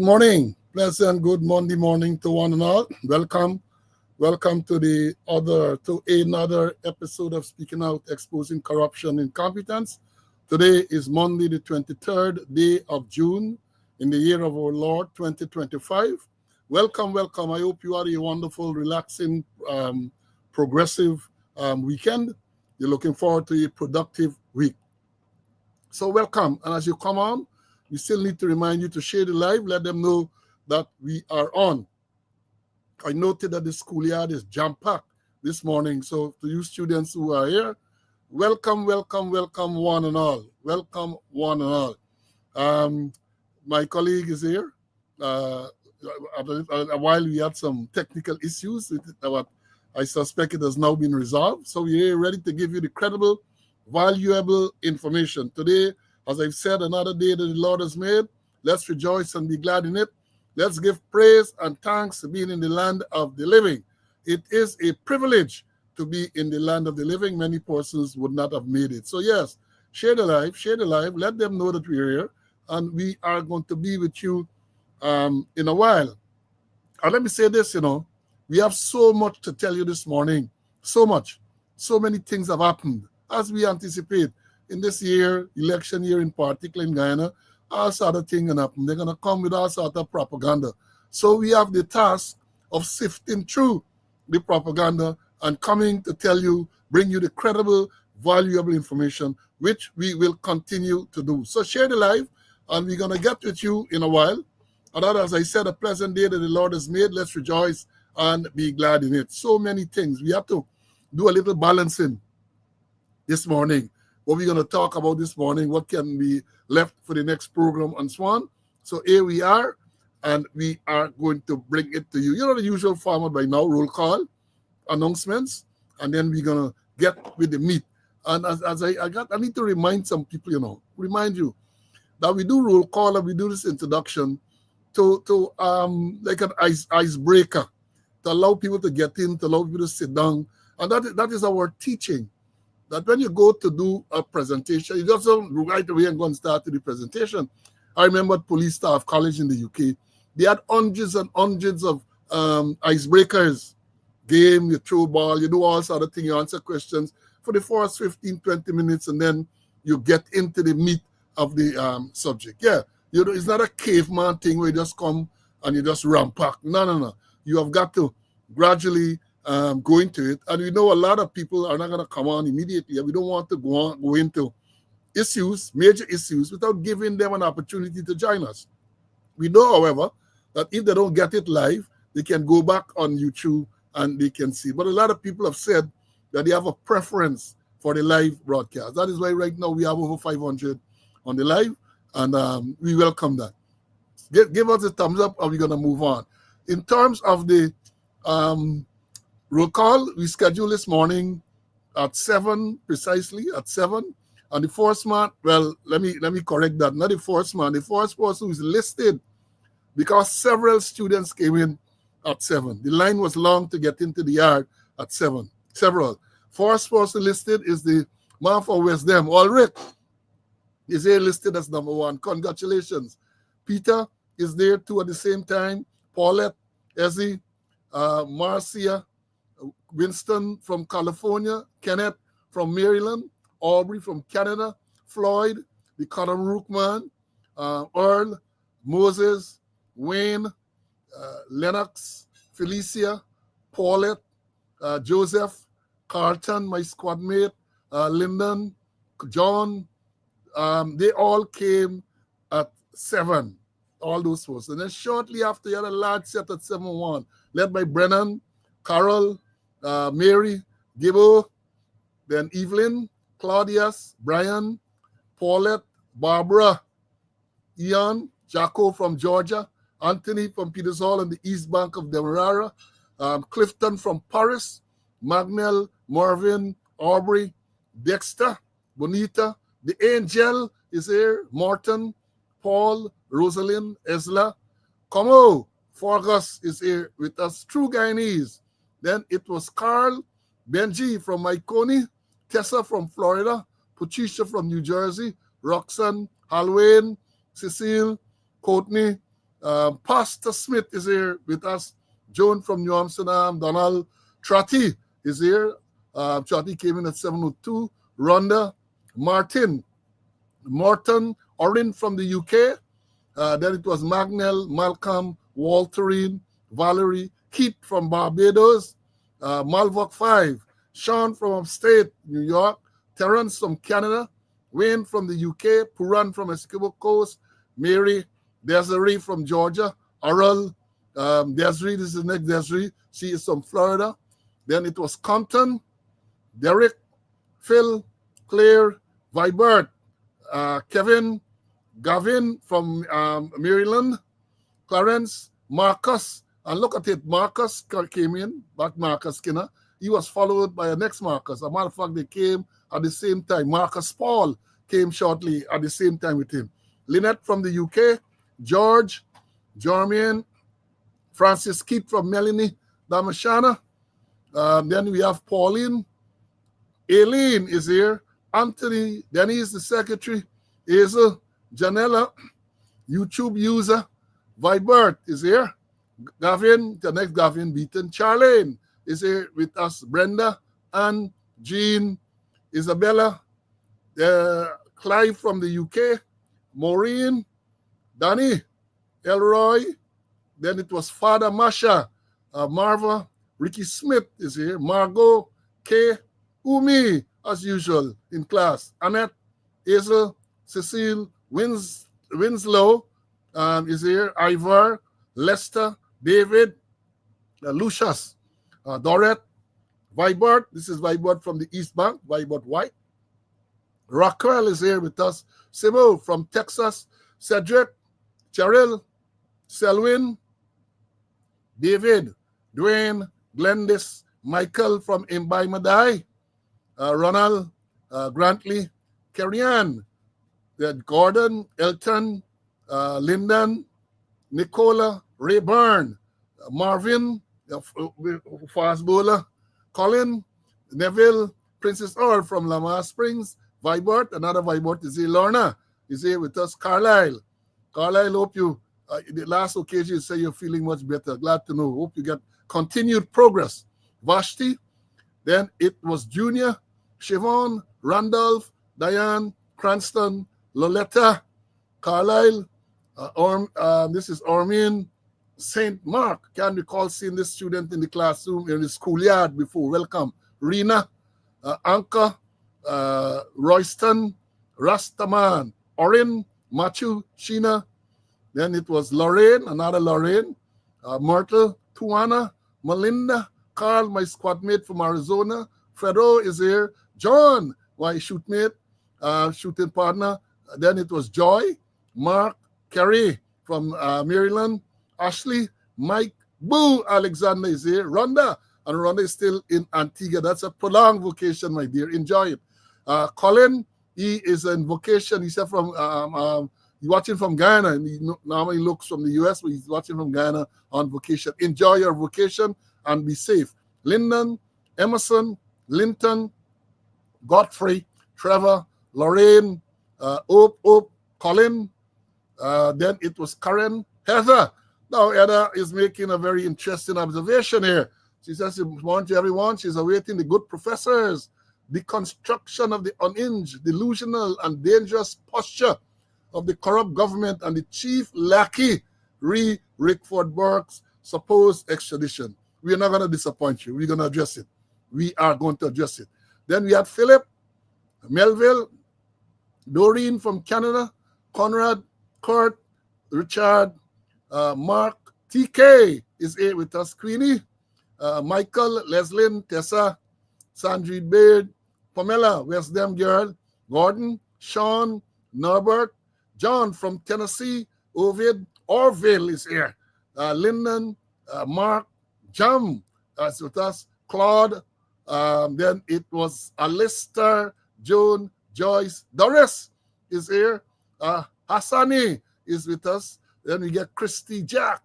morning. Pleasant good Monday morning to one and all. Welcome to another episode of Speaking Out, Exposing Corruption, Incompetence. Today is Monday, the 23rd day of June in the year of our Lord 2025. Welcome. I hope you had a wonderful, relaxing, progressive weekend. You're looking forward to a productive week. So welcome. And as you come on, we still need to remind you to share the live. Let them know that we are on. I noted that the schoolyard is jam-packed this morning. So to you students who are here, welcome one and all. Welcome one and all. My colleague is here. A while we had some technical issues, but I suspect it has now been resolved. So we're ready to give you the credible, valuable information. Today, as I've said, another day that the Lord has made. Let's rejoice and be glad in it. Let's give praise and thanks for being in the land of the living. It is a privilege to be in the land of the living. Many persons would not have made it. So yes, share the live. Let them know that we're here. And we are going to be with you in a while. And let me say this, we have so much to tell you this morning. So much. So many things have happened as we anticipate. In this year, election year in particular in Guyana, all sort of things going to happen. They're going to come with all sort of propaganda. So we have the task of sifting through the propaganda and coming to bring you the credible, valuable information, which we will continue to do. So share the live, and we're going to get with you in a while. And as I said, a pleasant day that the Lord has made. Let's rejoice and be glad in it. So many things. We have to do a little balancing this morning. What we're going to talk about this morning, what can be left for the next program and so on. So here we are, and we are going to bring it to you. You know the usual format by now, roll call, announcements, and then we're going to get with the meat. And as I need to remind some people, remind you that we do roll call and we do this introduction to like an icebreaker, to allow people to get in, to allow people to sit down. And that is our teaching. That when you go to do a presentation, you just don't right away and go and start to the presentation. I remember at Police Staff College in the UK, they had hundreds and hundreds of icebreakers. Game, you throw ball, you do all sort of things, you answer questions for the first 15, 20 minutes, and then you get into the meat of the subject. Yeah, it's not a caveman thing where you just come and you just ramp up. No. You have got to gradually go into it, and we know a lot of people are not going to come on immediately. We don't want to go into major issues, without giving them an opportunity to join us. We know, however, that if they don't get it live, they can go back on YouTube and they can see. But a lot of people have said that they have a preference for the live broadcast. That is why right now we have over 500 on the live, and we welcome that. Give us a thumbs up, and we're going to move on. In terms of the roll call, we scheduled this morning at 7, precisely at 7. And the first man, well, let me correct that. Not the first man, the first person who is listed, because several students came in at 7. The line was long to get into the yard at 7. Several. First person listed is the man for West Dem, Ulrich. Is here listed as number 1. Congratulations. Peter is there too at the same time. Paulette, Ezzy, Marcia, Winston from California, Kenneth from Maryland, Aubrey from Canada, Floyd, the Conor Rookman, Earl, Moses, Wayne, Lennox, Felicia, Paulette, Joseph, Carlton, my squad mate, Lyndon, John. They all came at 7, all those folks. And then shortly after, you had a large set at 7-1, led by Brennan, Carol, Mary, Gibbo, then Evelyn, Claudius, Brian, Paulette, Barbara, Ian, Jacko from Georgia, Anthony from Peters Hall on the east bank of Demerara, Clifton from Paris, Magnell, Marvin, Aubrey, Dexter, Bonita, the Angel is here, Morton, Paul, Rosalind, Esla, Como, Forgus is here with us, True Guyanese. Then it was Carl, Benji from Iconi, Tessa from Florida, Patricia from New Jersey, Roxanne, Halwayne, Cecile, Courtney, Pastor Smith is here with us. Joan from New Amsterdam. Donald Trotty is here. Trotty came in at 7:02. Rhonda Martin. Morton. Orin from the UK. Then it was Magnell, Malcolm, Walterine, Valerie, Keith from Barbados, Malvok 5, Sean from upstate New York, Terence from Canada, Wayne from the UK, Puran from Esquibo Coast, Mary, Desiree from Georgia, Aral, Desiree, this is the next Desiree, she is from Florida. Then it was Compton, Derek, Phil, Claire, Vibert, Kevin, Gavin from Maryland, Clarence, Marcus, and look at it, Marcus came in, but Marcus Skinner. He was followed by the next Marcus. As a matter of fact, they came at the same time. Marcus Paul came shortly at the same time with him. Lynette from the UK, George, Jermaine, Francis Keep from Melanie, Damashana. Then we have Pauline. Aileen is here. Anthony, Denise, the secretary. Hazel, Janella, YouTube user. Vibert is here. Gavin, the next Gavin Beaton. Charlene is here with us. Brenda, Anne, Jean, Isabella, Clive from the UK. Maureen, Danny, Elroy. Then it was Father Masha, Marva, Ricky Smith is here. Margot, Kay, Umi, as usual in class. Annette, Hazel, Cecile, Winslow is here. Ivar, Lester, David, Lucius, Dorette, Vibert. This is Vibert from the East Bank, Vibert White. Raquel is here with us. Sybil from Texas. Cedric, Cheryl, Selwyn, David, Dwayne, Glendis, Michael from Imbai Madai, Ronald, Grantley, Carrie-Ann, Gordon, Elton, Lyndon, Nicola, Rayburn, Marvin, Fastbowler, Colin, Neville, Princess Earl from Lamar Springs, Vibert, another Vibert is here. Lorna is here with us. Carlisle, hope you, the last occasion you say you're feeling much better. Glad to know. Hope you get continued progress. Vashti, then it was Junior, Siobhan, Randolph, Diane, Cranston, Loletta, Carlisle, this is Ormin, St. Mark. Can recall seeing this student in the classroom in the schoolyard before. Welcome. Rena, Anka, Royston, Rastaman, Orin, Machu, Sheena. Then it was Lorraine, another Lorraine, Myrtle, Tuana, Melinda, Carl, my squad mate from Arizona. Fredo is here. John, my shootmate, shooting partner. Then it was Joy, Mark, Kerry from Maryland, Ashley, Mike, Boo, Alexander is here. Rhonda, and Rhonda is still in Antigua. That's a prolonged vacation, my dear. Enjoy it. Colin, he is in vacation. He's from he's watching from Ghana, and he normally looks from the US, but he's watching from Ghana on vacation. Enjoy your vacation and be safe. Lyndon, Emerson, Linton, Godfrey, Trevor, Lorraine, Ope, Colin. Then it was Karen, Heather. Now Heather is making a very interesting observation here. She says, good morning to everyone. She's awaiting the good professors, the construction of the unhinged, delusional, and dangerous posture of the corrupt government and the chief lackey, Rickford Burke's supposed extradition. We are not going to disappoint you. We're going to address it. We are going to address it. Then we had Philip, Melville, Doreen from Canada, Conrad, Kurt, Richard, Mark, TK is here with us, Queenie, Michael, Leslyn, Tessa, Sandrine Baird, Pamela, West Dem Girl, Gordon, Sean, Norbert, John from Tennessee, Ovid, Orville is here, Lyndon, Mark, Jam is with us, Claude, then it was Alistair, Joan, Joyce, Doris is here, Hassani is with us, then we get Christy, Jack,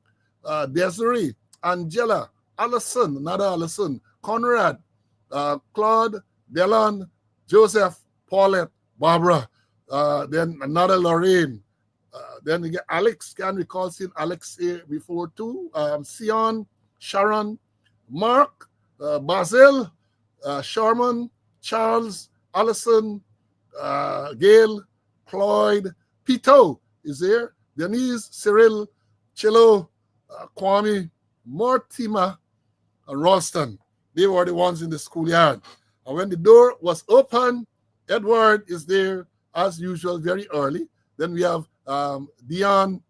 Desiree, Angela, Allison, another Allison, Conrad, Claude, Delon, Joseph, Paulette, Barbara, then another Lorraine, Then we get Alex. Can recall seeing Alex here before too. Sion, Sharon, Mark, Basil, Sharman, Charles, Allison, Gail, Cloyd, Pito is there. Denise, Cyril, Chilo, Kwame, Mortimer, and Ralston. They were the ones in the schoolyard. And when the door was open, Edward is there as usual, very early. Then we have Dion,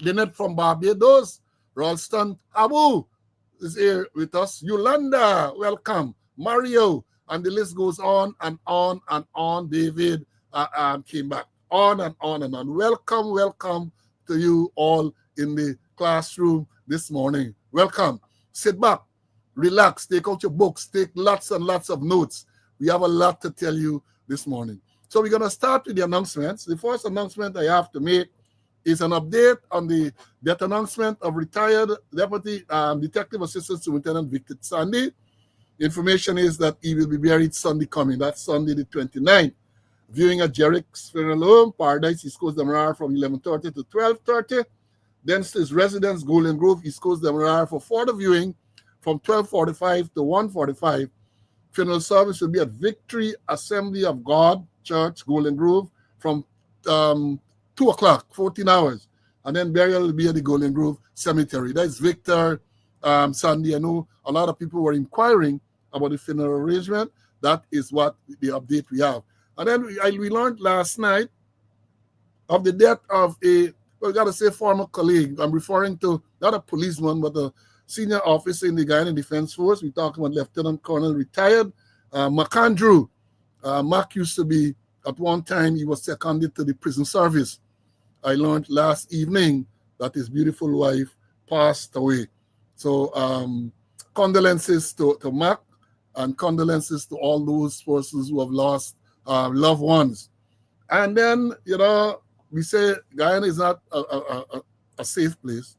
Lynette from Barbados, Ralston, Abu is here with us. Yolanda, welcome. Mario, and the list goes on and on and on. David came back. On and on and on. Welcome, welcome to you all in the classroom this morning. Welcome. Sit back, relax, take out your books, take lots and lots of notes. We have a lot to tell you this morning. So we're going to start with the announcements. The first announcement I have to make is an update on the death announcement of retired Deputy Detective Assistant Superintendent Victor Sandy. Information is that he will be buried Sunday coming. That's Sunday the 29th. Viewing at Jerick's Funeral Home, Paradise, East Coast Demerara from 11:30 to 12:30. Then his residence, Golden Grove, East Coast Demerara for further viewing from 12:45 to 1:45. Funeral service will be at Victory Assembly of God Church, Golden Grove, from 2 o'clock, 14 hours. And then burial will be at the Golden Grove Cemetery. That's Victor Sandy. I know a lot of people were inquiring about the funeral arrangement. That is what the update we have. And then we learned last night of the death of we got to say former colleague. I'm referring to not a policeman, but a senior officer in the Guyana Defense Force. We're talking about Lieutenant Colonel retired McAndrew. Mac used to be, at one time, he was seconded to the prison service. I learned last evening that his beautiful wife passed away. So condolences to Mac, and condolences to all those persons who have lost loved ones. And then, we say Guyana is not a safe place.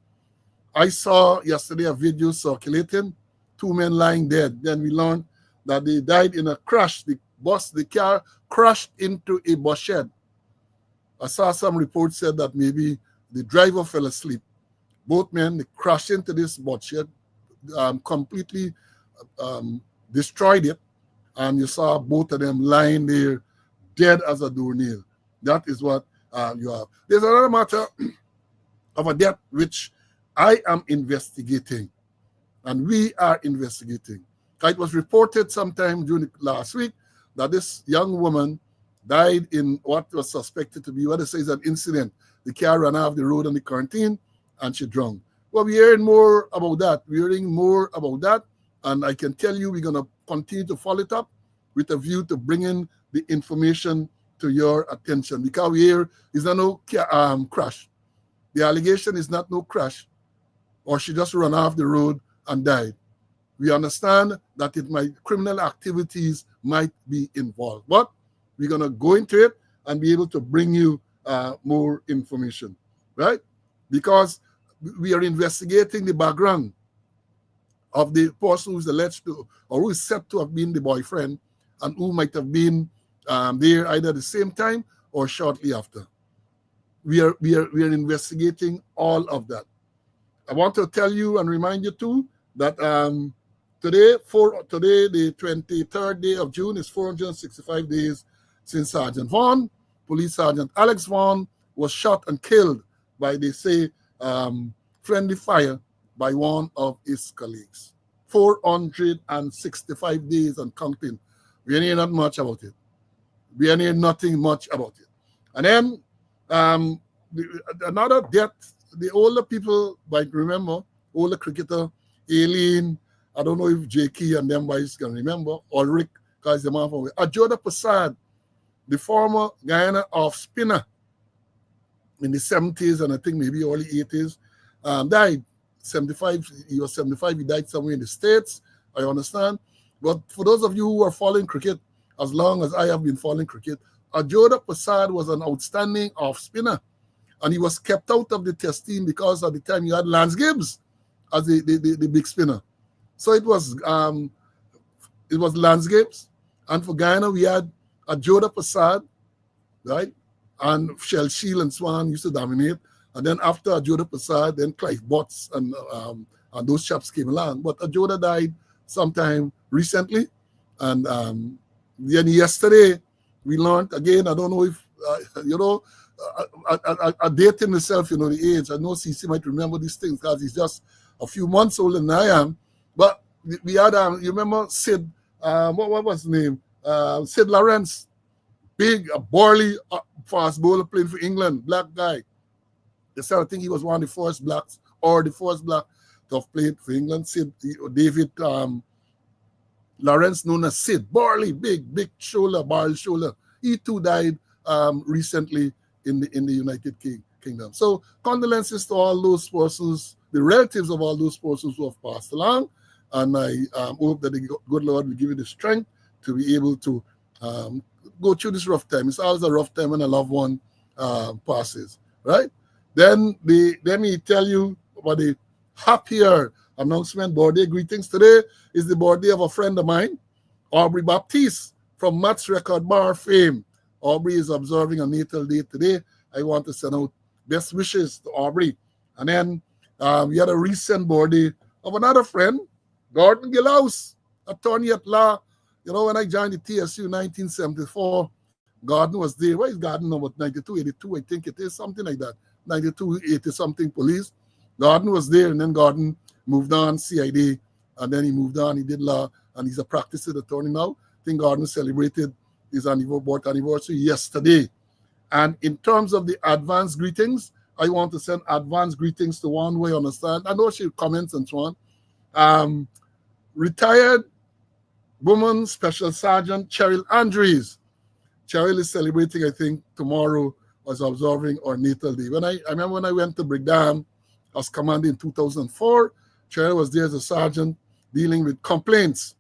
I saw yesterday a video circulating, 2 men lying dead. Then we learned that they died in a crash. The car crashed into a bus shed. I saw some reports said that maybe the driver fell asleep. Both men, they crashed into this bus shed, completely destroyed it. And you saw both of them lying there dead as a doornail. That is what you have. There's another matter of a death which I am investigating, and we are investigating. It was reported sometime during last week that this young woman died in what was suspected to be, what they say is an incident. The car ran off the road on the quarantine and she drowned. Well, we're hearing more about that. We're hearing more about that, and I can tell you we're going to continue to follow it up with a view to bringing the information to your attention, because here is not no crash. The allegation is not no crash, or she just ran off the road and died. We understand that criminal activities might be involved, but we're going to go into it and be able to bring you more information, right? Because we are investigating the background of the person who is alleged to, or who is said to have been the boyfriend, and who might have been there either at the same time or shortly after. We are investigating all of that. I want to tell you and remind you too that today, the 23rd day of June, is 465 days since Sergeant Vaughn, Police Sergeant Alex Vaughn, was shot and killed by, they say, friendly fire by one of his colleagues. 465 days and counting. We ain't hear not much about it. We ain't hear nothing much about it. And then another death, the older people might remember, older cricketer, Aileen, I don't know if J.K. and them boys can remember, or Rick, because the man from Adjoda Prasad, the former Guyana off spinner in the 70s and I think maybe early 80s, died. 75, he was 75, he died somewhere in the States, I understand. But for those of you who are following cricket, as long as I have been following cricket, Adjoda Prasad was an outstanding off spinner, and he was kept out of the test team because at the time you had Lance Gibbs as the big spinner. So it was Lance Gibbs, and for Guyana we had Adjoda Prasad, right? and Shell Shield and Swan used to dominate. And then after Adjoda Prasad, then Clive Butts and those chaps came along. But Adjoda died sometime recently. And then yesterday, we learned again, I don't know if, I dating myself, the age. I know CC might remember these things because he's just a few months older than I am. But we had, you remember Sid, what was his name? Sid Lawrence, big, burly, fast bowler playing for England, black guy. They said, I think he was one of the first blacks, or the first black to have played for England. Sid, David Lawrence, known as Sid, burly, big shoulder, barrel shoulder. He too died recently in the United Kingdom. So condolences to all those persons, the relatives of all those persons who have passed along. And I hope that the good Lord will give you the strength to be able to go through this rough time. It's always a rough time when a loved one passes, right? Then let me tell you about the happier announcement, birthday greetings. Today is the birthday of a friend of mine, Aubrey Baptiste from Matt's Record Bar fame. Aubrey is observing a natal day today. I want to send out best wishes to Aubrey. And then we had a recent birthday of another friend, Gordon Gilhouse, attorney at law. When I joined the TSU in 1974, Gordon was there. Where is Gordon now? 92, 82, I think it is, something like that. 92, 80 something police. Gordon was there, and then Gordon moved on, CID, and then he moved on, he did law, and he's a practicing attorney now. I think Gordon celebrated his birth anniversary yesterday. And in terms of the advanced greetings, I want to send advanced greetings to one way, understand. I know she comments and so on. Retired Woman Special Sergeant Cheryl Andrews. Cheryl is celebrating, I think, tomorrow, was observing our natal day. I remember when I went to Brigdam, I was commanding in 2004. Cheryl was there as a sergeant dealing with complaints.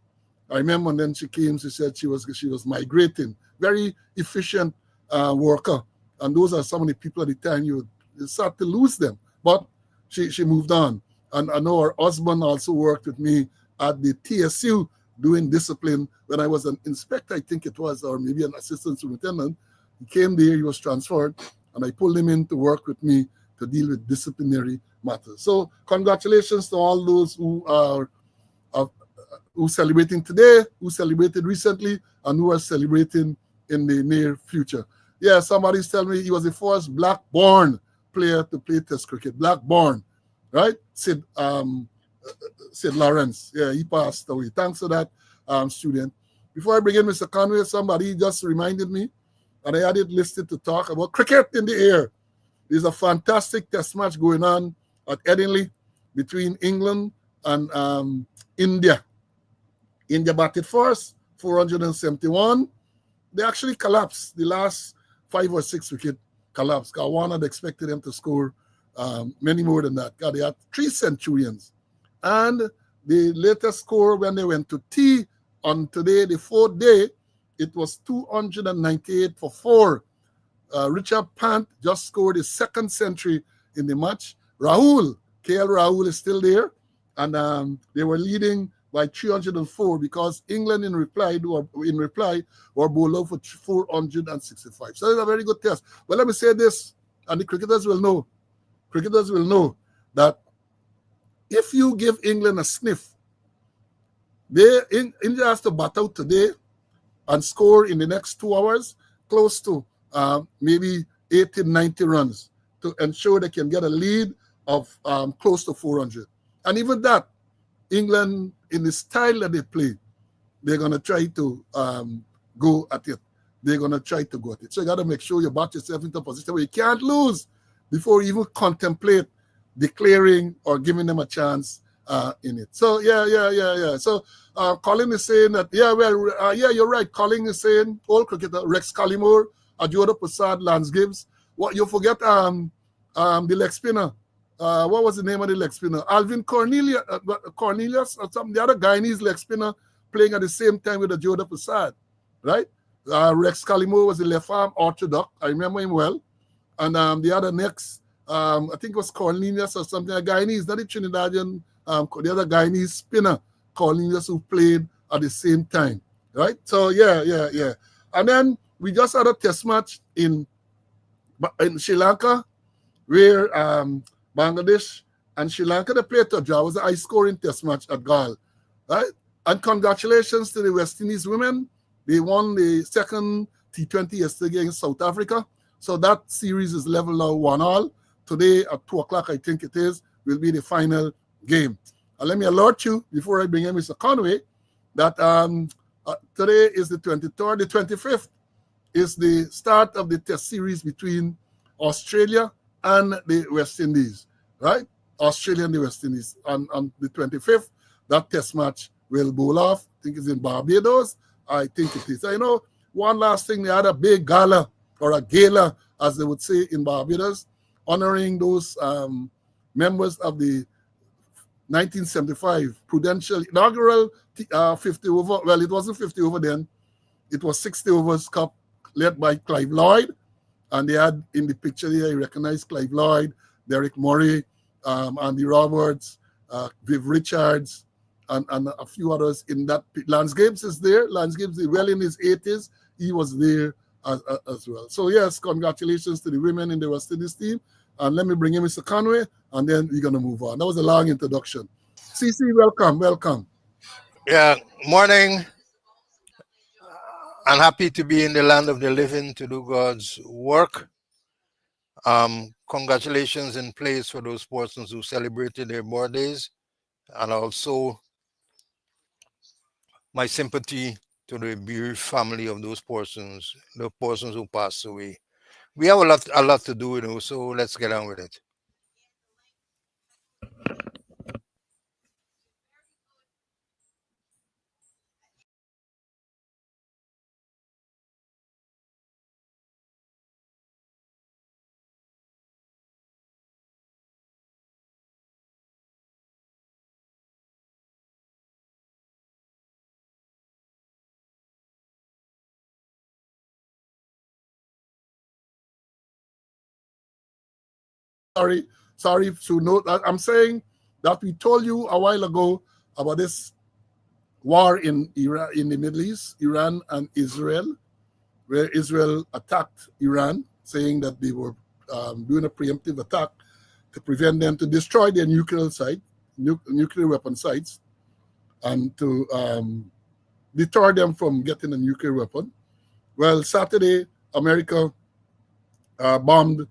I remember when then she came, she said she was migrating. Very efficient worker. And those are some of the people at the time you start to lose them. But she moved on. And I know her husband also worked with me at the TSU doing discipline when I was an inspector, I think it was, or maybe an assistant superintendent. He came there, he was transferred, and I pulled him in to work with me to deal with disciplinary matters. So congratulations to all those who are celebrating today, who celebrated recently, and who are celebrating in the near future. Yeah, somebody's telling me he was the first black-born player to play Test cricket. Black-born, right? Sid Lawrence. Yeah, he passed away. Thanks for that, student. Before I bring in Mr. Conway, somebody just reminded me, and I had it listed to talk about cricket in the air. There's a fantastic test match going on at Edinburgh between England and India. India batted first, 471. They actually collapsed. The last 5 or 6 wicket collapsed. One had expected them to score many more than that. They had 3 centurions. And the latest score when they went to tea on today, the 4th day, it was 298 for 4. Richard Pant just scored his 2nd century in the match. KL Rahul is still there. And they were leading by 304 because England in reply were bowled out for 465. So it's a very good test. But let me say this, and the cricketers will know that if you give England a sniff, India has to bat out today and score in the next 2 hours close to maybe 80, 90 runs to ensure they can get a lead of close to 400. And even that, England, in the style that they play, they're going to try to go at it. They're going to try to go at it. So you got to make sure you bat yourself into a position where you can't lose before you even contemplate declaring or giving them a chance in it. So, yeah. So, Colin is saying that, you're right. Colin is saying, old cricketer, Rex Collymore, Adjoda Prasad, Lance Gibbs. What you forget, the leg spinner. What was the name of the leg spinner? Alvin Cornelius or something. The other Guyanese leg spinner playing at the same time with Adjoda Prasad, right? Rex Collymore was the left arm orthodox. I remember him well. And the other next, I think it was Cornelius or something. A Guyanese, not the Trinidadian, the other Guyanese spinner, Cornelius, who played at the same time, right? So, yeah. And then we just had a test match in But in Sri Lanka, where Bangladesh and Sri Lanka, they played a draw. It was a high-scoring test match at Galle, right? And congratulations to the West Indies women. They won the second T20 yesterday against South Africa. So that series is level now 1-1. Today at 2 o'clock, I think it is, will be the final game. And let me alert you, before I bring in Mr. Conway, that today is the 23rd. The 25th is the start of the test series between Australia and the West Indies, right? Australia and the West Indies. On the 25th, that test match will bowl off. I think it's in Barbados. I think it is. I know one last thing, they had a big gala, or a gala, as they would say in Barbados, honoring those members of the 1975 Prudential inaugural 50 over. Well, it wasn't 50 over then. It was 60 overs cup led by Clive Lloyd. And they had in the picture here, you recognize Clive Lloyd, Derek Murray, Andy Roberts, Viv Richards, and a few others in that. Lance Gibbs is there. Lance Gibbs is well in his 80s. He was there as well. So, yes, congratulations to the women in the West Indies team. And let me bring in Mr. Conway, and then we're going to move on. That was a long introduction. CC, welcome, welcome. Yeah, morning. I'm happy to be in the land of the living to do God's work. Congratulations in place for those persons who celebrated their birthdays, and also my sympathy to the bereaved family of those persons, the persons who passed away. We have a lot to do, so let's get on with it. Sorry to note that I'm saying that we told you a while ago about this war in Iran, in the Middle East, Iran and Israel, where Israel attacked Iran, saying that they were doing a preemptive attack to prevent them to destroy their nuclear site, nuclear weapon sites, and to deter them from getting a nuclear weapon. Well, Saturday, America bombed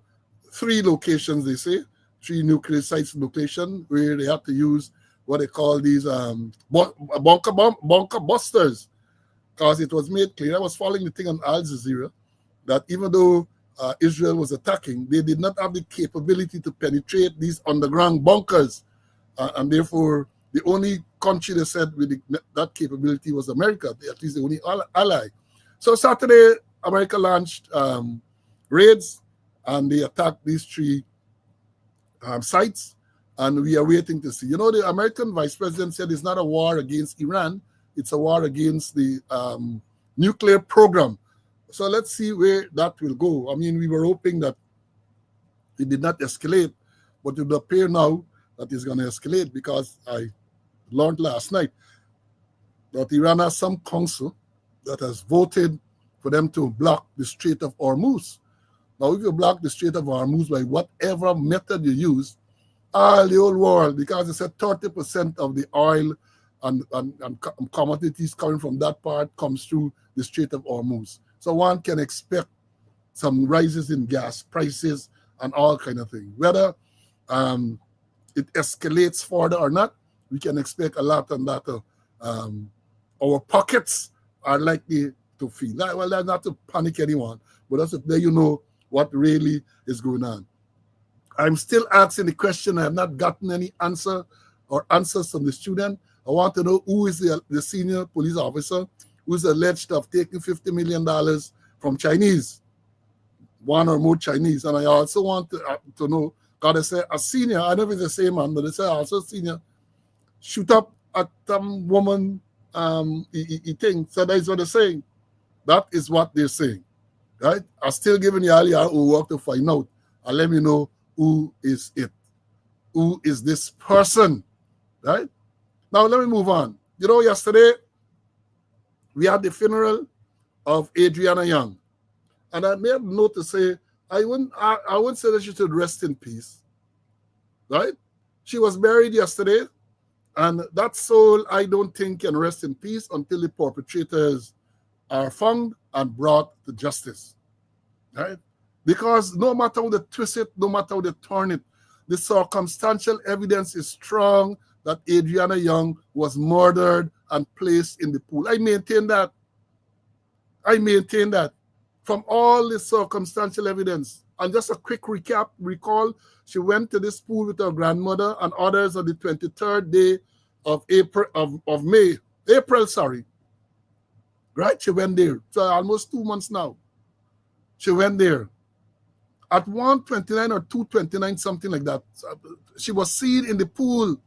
3 locations, they say, 3 nuclear sites location where they had to use what they call these bunker busters, because it was made clear. I was following the thing on Al Jazeera that even though Israel was attacking, they did not have the capability to penetrate these underground bunkers, and therefore the only country they said with that capability was America, at least the only ally. So Saturday, America launched raids, and they attacked these 3 sites, and we are waiting to see. The American vice president said it's not a war against Iran, it's a war against the nuclear program. So let's see where that will go. I mean, we were hoping that it did not escalate, but it would appear now that it's going to escalate, because I learned last night that Iran has some council that has voted for them to block the Strait of Hormuz. Now, if you block the Strait of Hormuz by whatever method you use, all the whole world, because they said 30% of the oil and commodities coming from that part comes through the Strait of Hormuz. So one can expect some rises in gas prices and all kind of things. Whether it escalates further or not, we can expect a lot on that. Our pockets are likely to feel. Well, that's not to panic anyone, but that's there you know what really is going on. I'm still asking the question. I have not gotten any answer or answers from the student. I want to know who is the senior police officer who is alleged to have taken $50 million from Chinese, one or more Chinese. And I also want to know, because they say a senior, I don't know if it's the same man, but they say also senior, shoot up at some woman, he thinks. So that's what they're saying. That is what they're saying, right? I'm still giving you all your work to find out and let me know who is it. Who is this person, right? Now, let me move on. Yesterday, we had the funeral of Adriana Young. And I made a note to say I wouldn't say that she should rest in peace, right? She was buried yesterday, and that soul, I don't think, can rest in peace until the perpetrators are found and brought to justice, right? Because no matter how they twist it, no matter how they turn it, the circumstantial evidence is strong that Adriana Young was murdered and placed in the pool. I maintain that. From all the circumstantial evidence. And just a quick recall, she went to this pool with her grandmother and others on the 23rd day of April, right? She went there. So almost 2 months now. She went there. At 1:29 or 2:29, something like that, she was seen in the pool,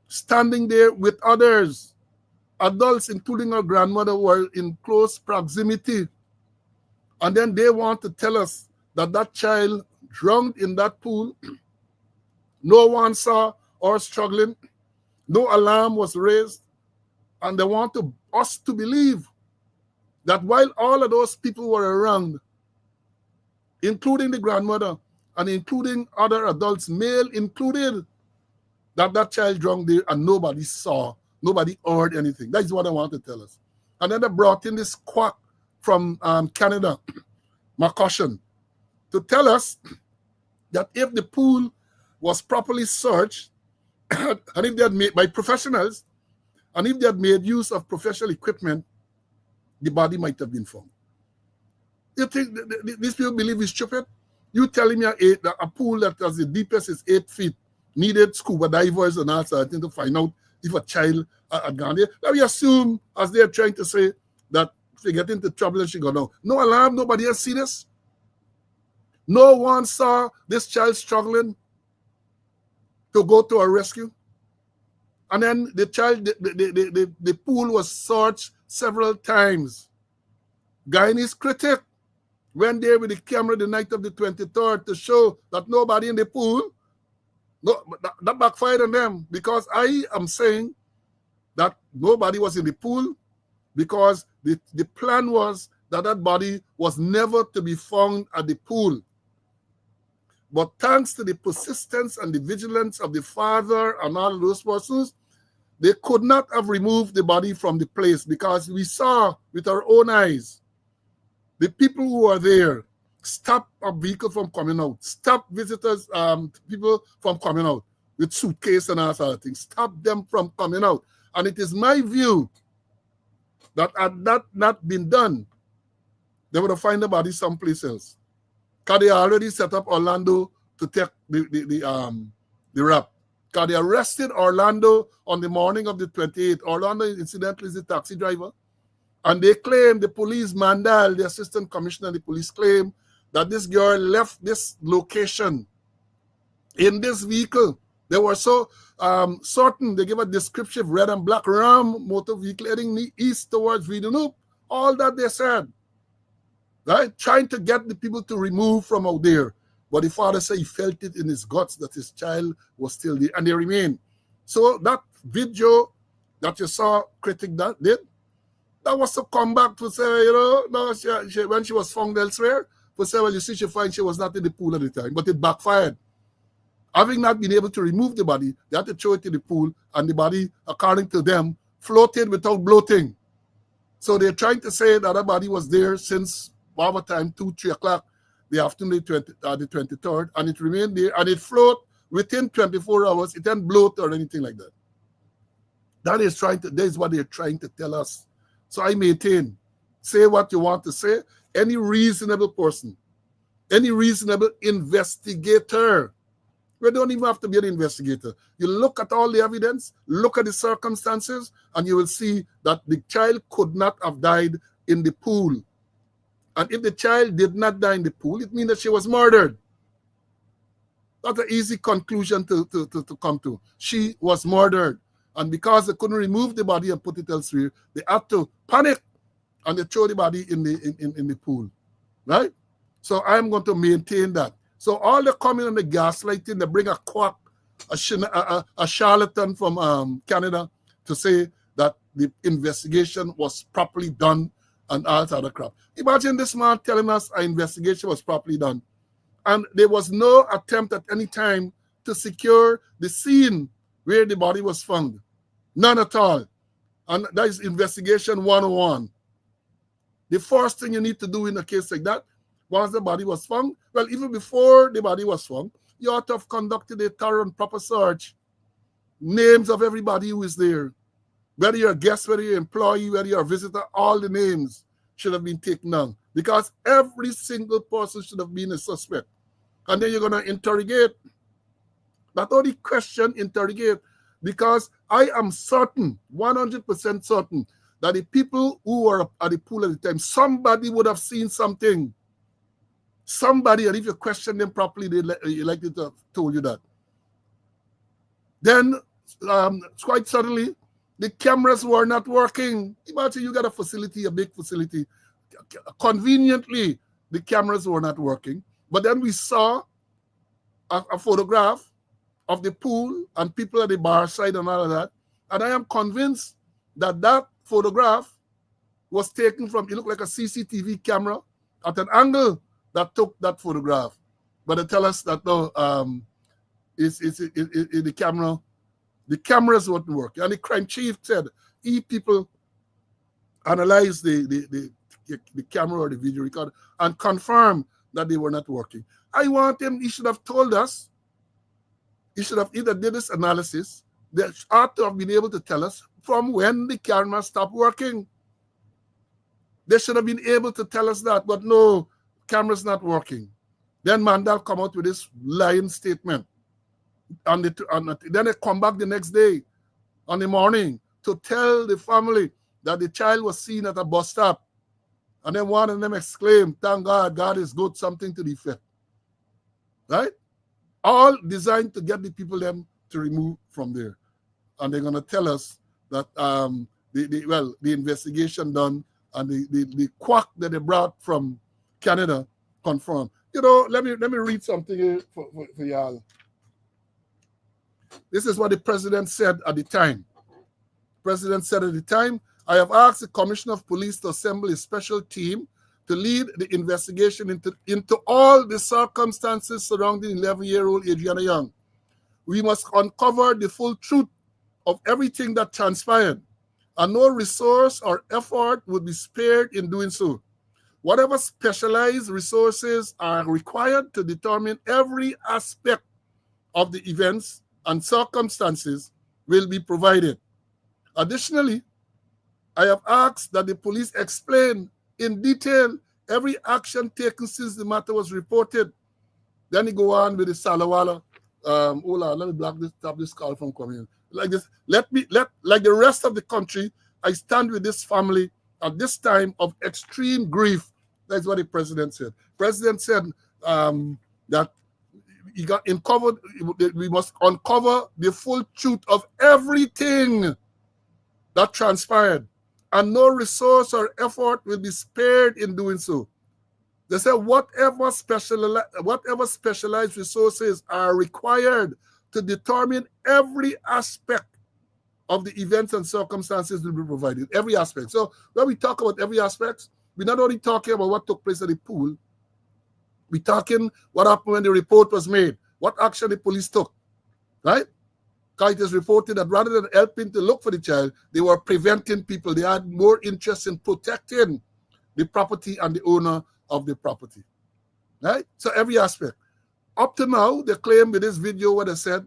standing there with others. Adults, including her grandmother, were in close proximity. And then they want to tell us that that child drowned in that pool. No one saw or struggling. No alarm was raised. And they want us to believe that while all of those people were around, including the grandmother and including other adults, male included, that child drowned there and nobody saw, nobody heard anything. That is what I want to tell us. And then they brought in this quack from Canada, McCushion, to tell us that if the pool was properly searched, and if they had made by professionals, and if they had made use of professional equipment, the body might have been found. You think these people believe it's stupid? You telling me a pool that as the deepest is 8 feet needed scuba divers and all sorts to find out if a child had gone there. Now we assume, as they're trying to say, that if they get into trouble and she go down. No alarm, nobody else see this. No one saw this child struggling to go to a rescue. And then the pool was searched several times. Guyanese critic went there with the camera the night of the 23rd to show that nobody in the pool. No, that backfired on them, because I am saying that nobody was in the pool because the plan was that body was never to be found at the pool. But thanks to the persistence and the vigilance of the father and all of those persons, they could not have removed the body from the place, because we saw with our own eyes the people who were there stop a vehicle from coming out, stop visitors, people from coming out with suitcase and all sort of things, stop them from coming out. And it is my view that had that not been done, they would have found the body someplace else. Because they already set up Orlando to take the rap. Because they arrested Orlando on the morning of the 28th. Orlando, incidentally, is the taxi driver. And they claim, the police, Mandal, the assistant commissioner of the police, claim that this girl left this location in this vehicle. They were so certain. They gave a descriptive red and black Ram motor vehicle heading east towards Vidanoop. All that they said. Right? Trying to get the people to remove from out there. But the father said he felt it in his guts that his child was still there, and they remain. So that video that you saw critic that did, that was to come back to say, no, when she was found elsewhere, to say, well, you see, she was not in the pool at the time, but it backfired. Having not been able to remove the body, they had to throw it in the pool, and the body, according to them, floated without bloating. So they're trying to say that the body was there since whatever time, 2, 3 o'clock, the afternoon, the 23rd, and it remained there, and it floated within 24 hours. It didn't bloat or anything like that. That is what they're trying to tell us. So I maintain, say what you want to say. Any reasonable person, any reasonable investigator, we don't even have to be an investigator. You look at all the evidence, look at the circumstances, and you will see that the child could not have died in the pool. And if the child did not die in the pool, it means that she was murdered. That's an easy conclusion to come to. She was murdered. And because they couldn't remove the body and put it elsewhere, they had to panic and they throw the body in the pool. Right? So I'm going to maintain that. So all the coming on the gaslighting, they bring a quack, a charlatan from Canada to say that the investigation was properly done and all that other crap. Imagine this man telling us our investigation was properly done. And there was no attempt at any time to secure the scene where the body was found. None at all. And that is investigation 101. The first thing you need to do in a case like that, once the body was found, well, even before the body was found, you ought to have conducted a thorough and proper search. Names of everybody who is there. Whether you're a guest, whether you're an employee, whether you're a visitor, all the names should have been taken down. Because every single person should have been a suspect. And then you're going to interrogate. Not only question, interrogate. Because I am certain, 100% certain, that the people who were at the pool at the time, somebody would have seen something. Somebody, and if you question them properly, they likely to have told you that. Then, quite suddenly, the cameras were not working. Imagine you got a facility, a big facility. Conveniently, the cameras were not working. But then we saw a photograph of the pool and people at the bar side and all of that. And I am convinced that that photograph was taken from, it looked like a CCTV camera at an angle that took that photograph. But they tell us that no, the cameras wouldn't work. And the crime chief said, people analyzed the camera or the video recorder and confirmed that they were not working. I want him, he should have told us, he should have either did this analysis, they ought to have been able to tell us from when the camera stopped working. They should have been able to tell us that, but no, camera's not working. Then Mandel come out with this lying statement. And then they come back the next day on the morning to tell the family that the child was seen at a bus stop. And then one of them exclaimed, thank God, God is good, something to the effect. Right? All designed to get the people them to remove from there. And they're going to tell us that the investigation done and the quack that they brought from Canada confirmed. You know, let me read something here for y'all. This is what the president said at the time. The president said at the time, I have asked the Commissioner of Police to assemble a special team to lead the investigation into all the circumstances surrounding 11-year-old Adriana Young. We must uncover the full truth of everything that transpired, and no resource or effort would be spared in doing so. Whatever specialized resources are required to determine every aspect of the events and circumstances will be provided. Additionally, I have asked that the police explain in detail every action taken since the matter was reported. Then he go on with the Salawala. Hold on, let me block this, stop this call from coming in. Like this, like the rest of the country, I stand with this family at this time of extreme grief. That's what the president said. President said that he got uncovered. We must uncover the full truth of everything that transpired, and no resource or effort will be spared in doing so. They said whatever specialized resources are required to determine every aspect of the events and circumstances will be provided. Every aspect. So when we talk about every aspect, we're not only talking about what took place at the pool, we're talking what happened when the report was made, what action the police took, right? Because it is reported that rather than helping to look for the child, they were preventing people. They had more interest in protecting the property and the owner of the property, right? So every aspect. Up to now, they claim with this video what they said,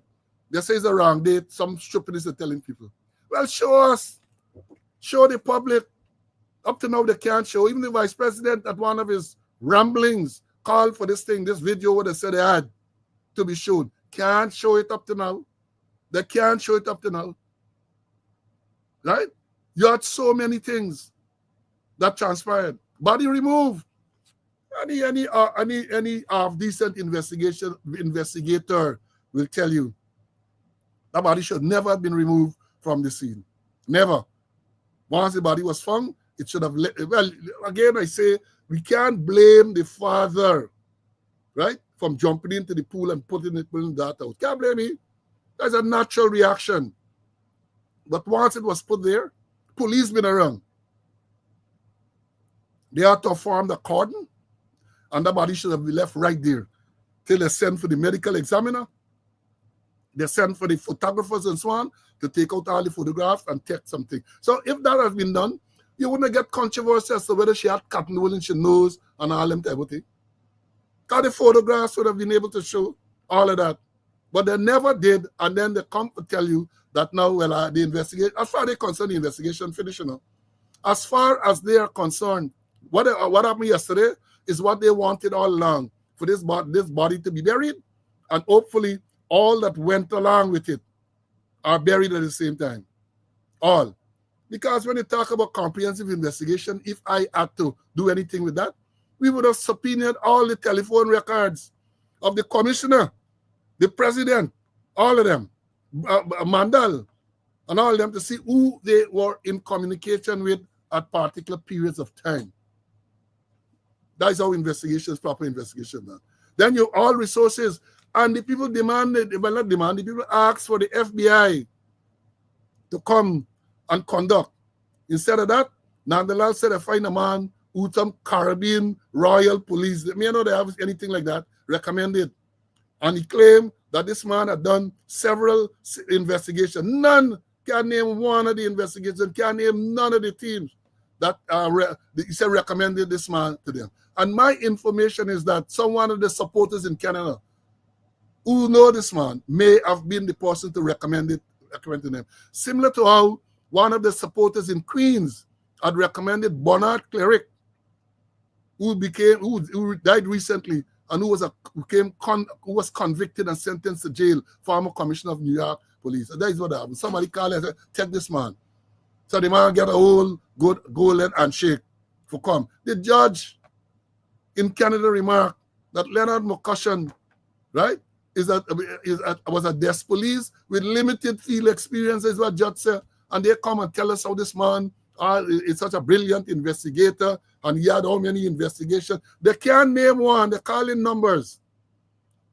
they say it's a wrong date. Some stupidness are telling people. Well, show us. Show the public. Up to now, they can't show. Even the vice president at one of his ramblings called for this thing, this video what they said they had to be shown. Can't show it up to now. They can't show it up to now. Right? You had so many things that transpired. Body removed. Any decent investigator will tell you that body should never have been removed from the scene. Never. Once the body was found, it should have well, again I say we can't blame the father, right, from jumping into the pool and pulling that out. Can't blame him. That's a natural reaction. But once it was put there, police been around. They are to form the cordon, and the body should have been left right there till they send for the medical examiner. They send for the photographers and so on to take out all the photographs and take something. So if that has been done, you wouldn't get controversy as to whether she had cotton wool in her nose and all them type of thing. Because the photographs would have been able to show all of that. But they never did, and then they come to tell you that now, well, the investigation, as far as they're concerned, the investigation finished, you know. As far as they are concerned, what happened yesterday is what they wanted all along, for this body to be buried, and hopefully all that went along with it are buried at the same time. All. Because when you talk about comprehensive investigation, if I had to do anything with that, we would have subpoenaed all the telephone records of the commissioner, the president, all of them, Mandel, and all of them to see who they were in communication with at particular periods of time. That is how investigation is proper investigation. Then you all resources, and the people demanded, well, not demand, the people asked for the FBI to come and conduct. Instead of that, Nandalal said, I find a man who some Caribbean Royal Police, they may not have anything like that, recommended. And he claimed that this man had done several investigations. None can name one of the investigations, can name none of the teams that he said recommended this man to them. And my information is that someone of the supporters in Canada who know this man may have been the person to recommend to them. Similar to how one of the supporters in Queens had recommended Bernard Cleric, who died recently and who was convicted and sentenced to jail, former commissioner of New York Police. And that is what happened. Somebody called and said, take this man. So the man get a whole good golden handshake for come. The judge in Canada remarked that Leonard McCushion, right, was a desk police with limited field experience, is what judge said. And they come and tell us how this man is such a brilliant investigator and he had how many investigations. They can't name one. They call in numbers.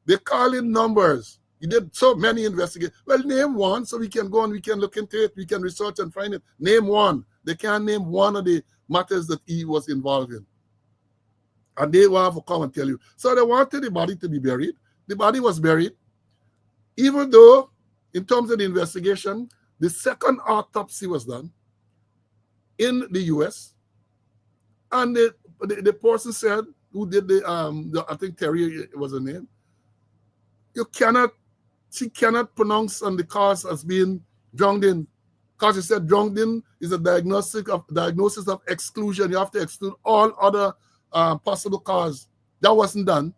They call in numbers. He did so many investigations. Well, name one so we can go and we can look into it. We can research and find it. Name one. They can't name one of the matters that he was involved in. And they want to come and tell you. So they wanted the body to be buried. The body was buried. Even though, in terms of the investigation, the second autopsy was done in the U.S. And the person said, who did I think Terry was her name, she cannot pronounce on the cause as being drowned in. Because she said drowned in is a diagnosis of exclusion. You have to exclude all other possible cause. That wasn't done.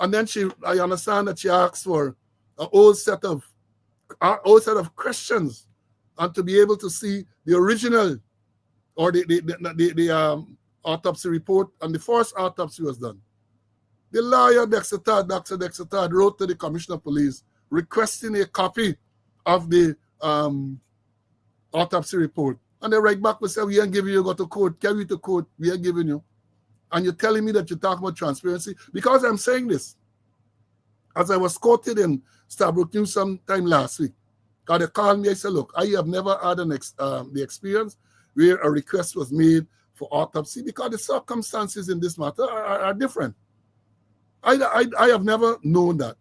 And then I understand that she asked for an old set of questions and to be able to see the original or the autopsy report, and the first autopsy was done. The lawyer, Dr. Dexter Todd, wrote to the Commissioner of Police requesting a copy of the autopsy report. And they write back and say, we ain't giving you, go to court, carry to court, we ain't giving you. And you're telling me that you're talking about transparency? Because I'm saying this, as I was quoted in Starbrook News sometime last week, because they called me, I said, look, I have never had the experience where a request was made for autopsy because the circumstances in this matter are different. I have never known that.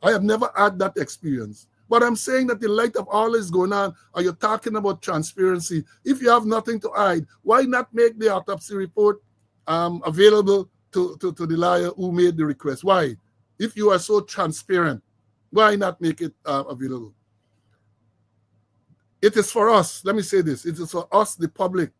I have never had that experience. But I'm saying that in light of all this going on, are you talking about transparency? If you have nothing to hide, why not make the autopsy report available to the lawyer who made the request? Why? If you are so transparent, why not make it available? It is for us, let me say this, it is for us, the public,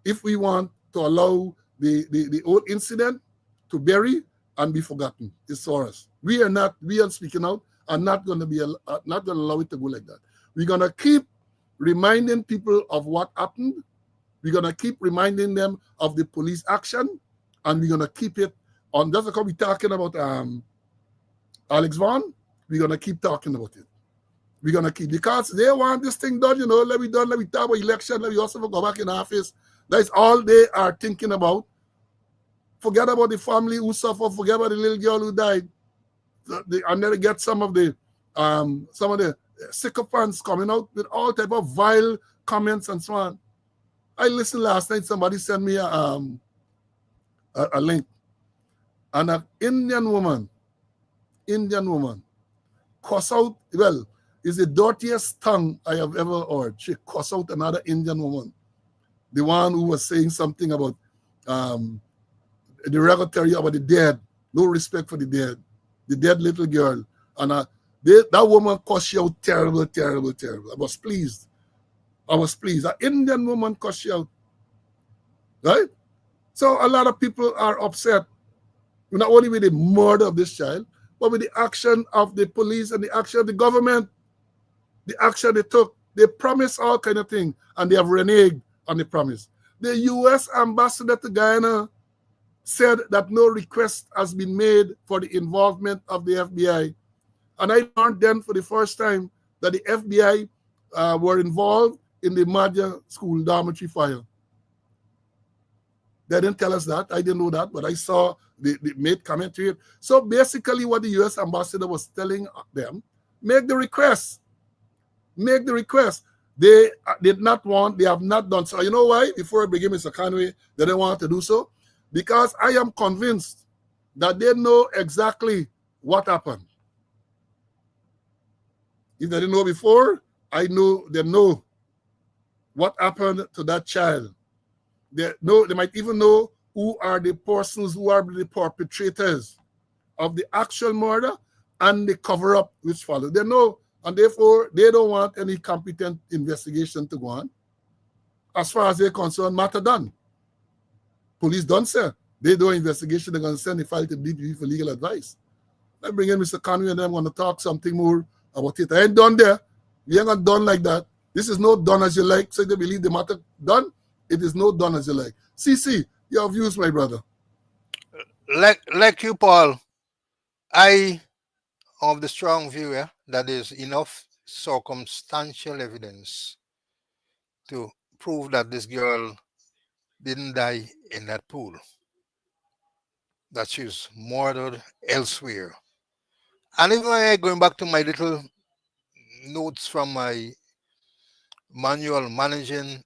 if we want to allow the whole incident to bury and be forgotten. It's for us. We are speaking out, and not going to allow it to go like that. We're going to keep reminding people of what happened. We're going to keep reminding them of the police action, and we're going to keep it on. Just like we're talking about Alex Vaughn, we're going to keep talking about it. We're going to keep, because they want this thing done, let me talk about election, let me also go back in office. That's all they are thinking about. Forget about the family who suffered, forget about the little girl who died. And then get some of the sycophants coming out with all type of vile comments and so on. I listened last night. Somebody sent me a link, and an Indian woman, cuss out. Well, is the dirtiest tongue I have ever heard. She cuss out another Indian woman, the one who was saying something about um, derogatory about the dead, no respect for the dead little girl, and that woman cussed you out terrible, terrible, terrible. I was pleased. An Indian woman cussed you out, right? So a lot of people are upset, not only with the murder of this child, but with the action of the police and the action of the government, the action they took. They promised all kind of things, and they have reneged on the promise. The U.S. ambassador to Guyana said that no request has been made for the involvement of the FBI. And I learned then for the first time that the FBI were involved in the Madja school dormitory fire. They didn't tell us that. I didn't know that, but I saw they made comment to it. So basically what the U.S. ambassador was telling them, make the request. Make the request. They did not want, they have not done so. You know why? Before I begin, Mr. Conway, they didn't want to do so. Because I am convinced that they know exactly what happened. If they didn't know before, I know they know what happened to that child. They might even know who are the persons who are the perpetrators of the actual murder and the cover-up which followed. They know, and therefore they don't want any competent investigation to go on. As far as they're concerned, matter done. Police done, sir. They do an investigation, they're going to send the file to DPP for legal advice. I bring in Mr. Conway and I'm going to talk something more about it. I ain't done there. We ain't not done like that. This is not done as you like. So they believe the matter done. It is not done as you like. CC, your views, my brother. Like you, Paul, I of the strong view, yeah, that is enough circumstantial evidence to prove that this girl didn't die in that pool, that she was murdered elsewhere. And even going back to my little notes from my manual managing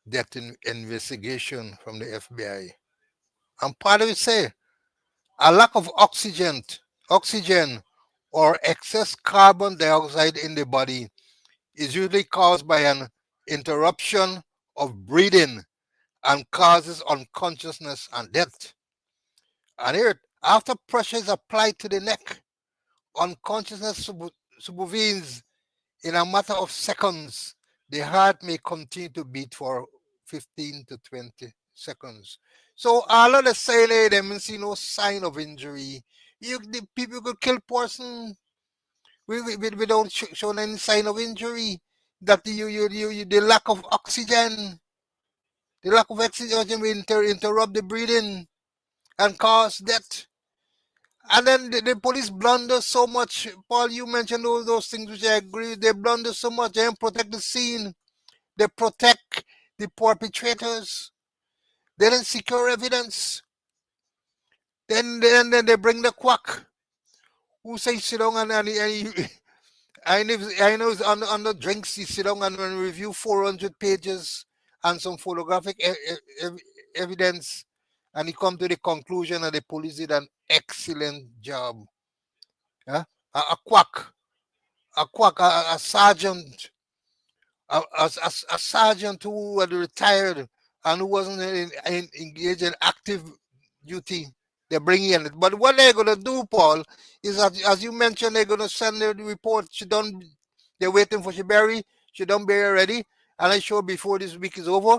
death investigation from the FBI, and part of it say a lack of oxygen or excess carbon dioxide in the body is usually caused by an interruption of breathing and causes unconsciousness and death. And here, after pressure is applied to the neck, unconsciousness supervenes in a matter of seconds. The heart may continue to beat for 15 to 20 seconds. So all of the saying they didn't see no sign of injury. The people could kill person without showing any sign of injury. That the lack of oxygen, will interrupt the breathing and cause death. And then the police blunder so much. Paul, you mentioned all those things which I agree with. They blunder so much. They don't protect the scene. They protect the perpetrators. They don't secure evidence. Then they bring the quack who say sit down and I know it's on the drinks. He sit down and review 400 pages and some photographic evidence, and he come to the conclusion that the police did an excellent job. Yeah? A quack, a sergeant, a sergeant who had retired and who wasn't engaged in active duty. They're bringing in it. But what they're going to do, Paul, is that, as you mentioned, they're going to send the report. They're waiting for Shibari. She done bury ready. And I'm sure before this week is over,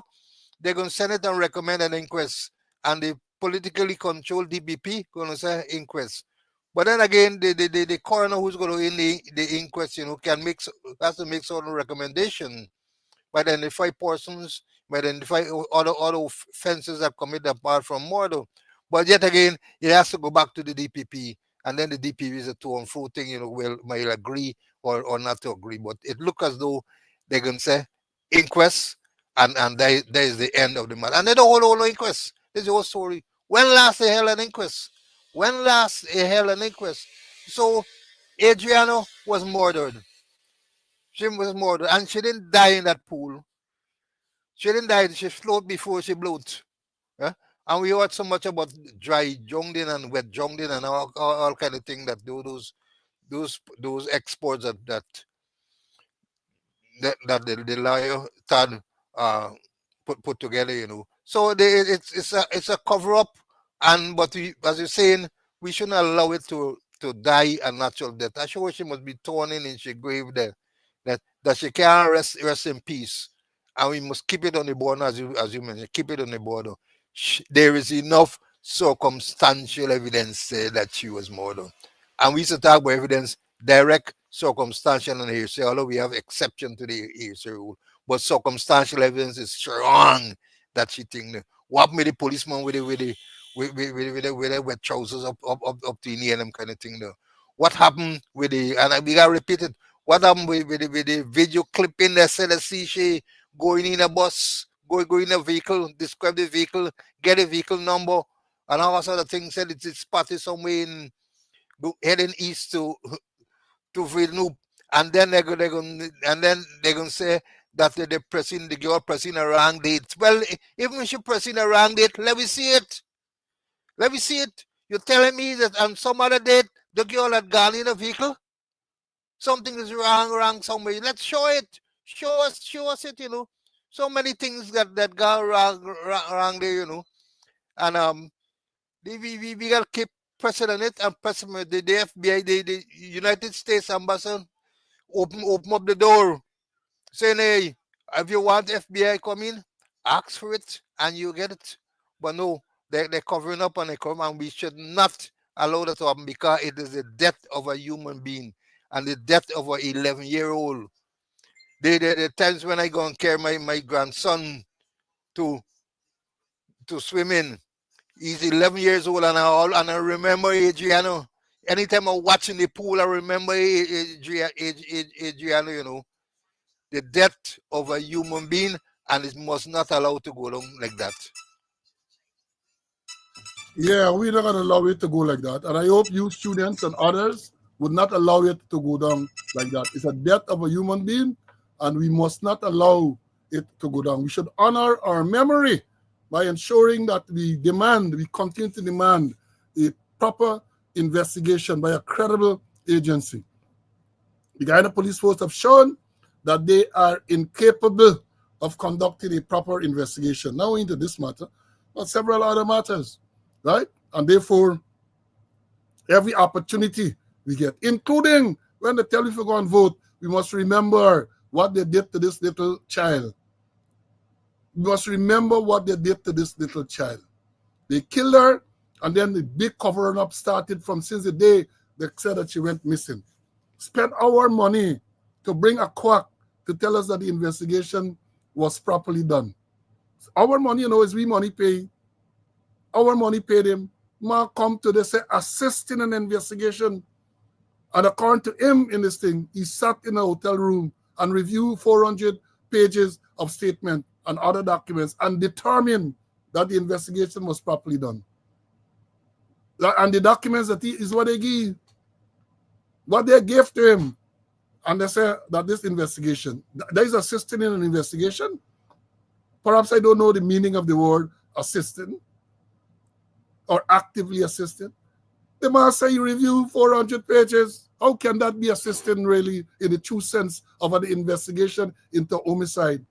they're going to send it and recommend an inquest. And the politically controlled DPP going to say inquest. But then again, the coroner who's going to in the inquest, has to make certain recommendation by identify persons, by identify other offenses that committed apart from murder. But yet again, it has to go back to the DPP, and then the DPP is a to and fro thing. Might agree or not to agree. But it looks as though they're going to say inquest, and there is the end of the matter. And they don't hold no inquest. This is the whole story. When last they held an inquest? When last they held an inquest? So Adriana was murdered. She was murdered, and she didn't die in that pool. She didn't die. She float before she bloat. Yeah? And we heard so much about dry jungling and wet jungling and all kind of thing that do those exports that the lawyer Tad uh put together, you know. So it's a cover up, and but we, as you're saying, we shouldn't allow it to die a natural death. I'm sure she must be torn in she grave there, that she can't rest in peace, and we must keep it on the border as you mentioned, keep it on the border. There is enough circumstantial evidence that she was murdered, and we used to talk about evidence, direct, circumstantial, and hearsay. Although we have exception to the hearsay rule, but circumstantial evidence is strong that she think. What made the policeman with the wet trousers up to the knee and them kind of thing though? What happened with the, and we gotta repeat it, what happened with the video clipping that said that see she going in a bus, go in a vehicle, describe the vehicle, get a vehicle number, and all sort of things, said it's spotted somewhere in heading east to Villeneuve, and then they're gonna say that they're pressing the girl pressing a wrong date. Well, even if she pressing a wrong date, let me see it. Let me see it. You're telling me that on some other date the girl had gone in a vehicle? Something is wrong somewhere. Let's show it. Show us it, you know. So many things that got wrong there, you know. And we gotta keep pressing on it and pressing the FBI, the United States ambassador open up the door, saying, hey, if you want FBI come in, ask for it and you get it. But no, they're covering up and they come, and we should not allow that to happen because it is the death of a human being and the death of an 11-year-old. The times when I go and carry my grandson to swim in, he's 11 years old, and I remember Adriano. Anytime I'm watching the pool, I remember Adriano, you know, the death of a human being, and it must not allow to go down like that. Yeah, we're not going to allow it to go like that. And I hope you students and others would not allow it to go down like that. It's a death of a human being, and we must not allow it to go down. We should honor our memory by ensuring that we continue to demand a proper investigation by a credible agency. The Guyana Police Force have shown that they are incapable of conducting a proper investigation, not only into this matter, but several other matters, right? And therefore, every opportunity we get, including when they tell you to go and vote, we must remember what they did to this little child. We must remember what they did to this little child. They killed her, and then the big covering up started from since the day they said that she went missing. Spent our money to bring a quack to tell us that the investigation was properly done. Our money, you know, is we money pay. Our money paid him. Ma come to this, say, assist in an investigation. And according to him in this thing, he sat in a hotel room and reviewed 400 pages of statement and other documents and determined that the investigation was properly done. And the documents that is what they give. What they gave to him. And they say that this investigation, there is assisting in an investigation. Perhaps I don't know the meaning of the word assisting or actively assisting. The man say you review 400 pages. How can that be assisting really in the true sense of an investigation into homicide?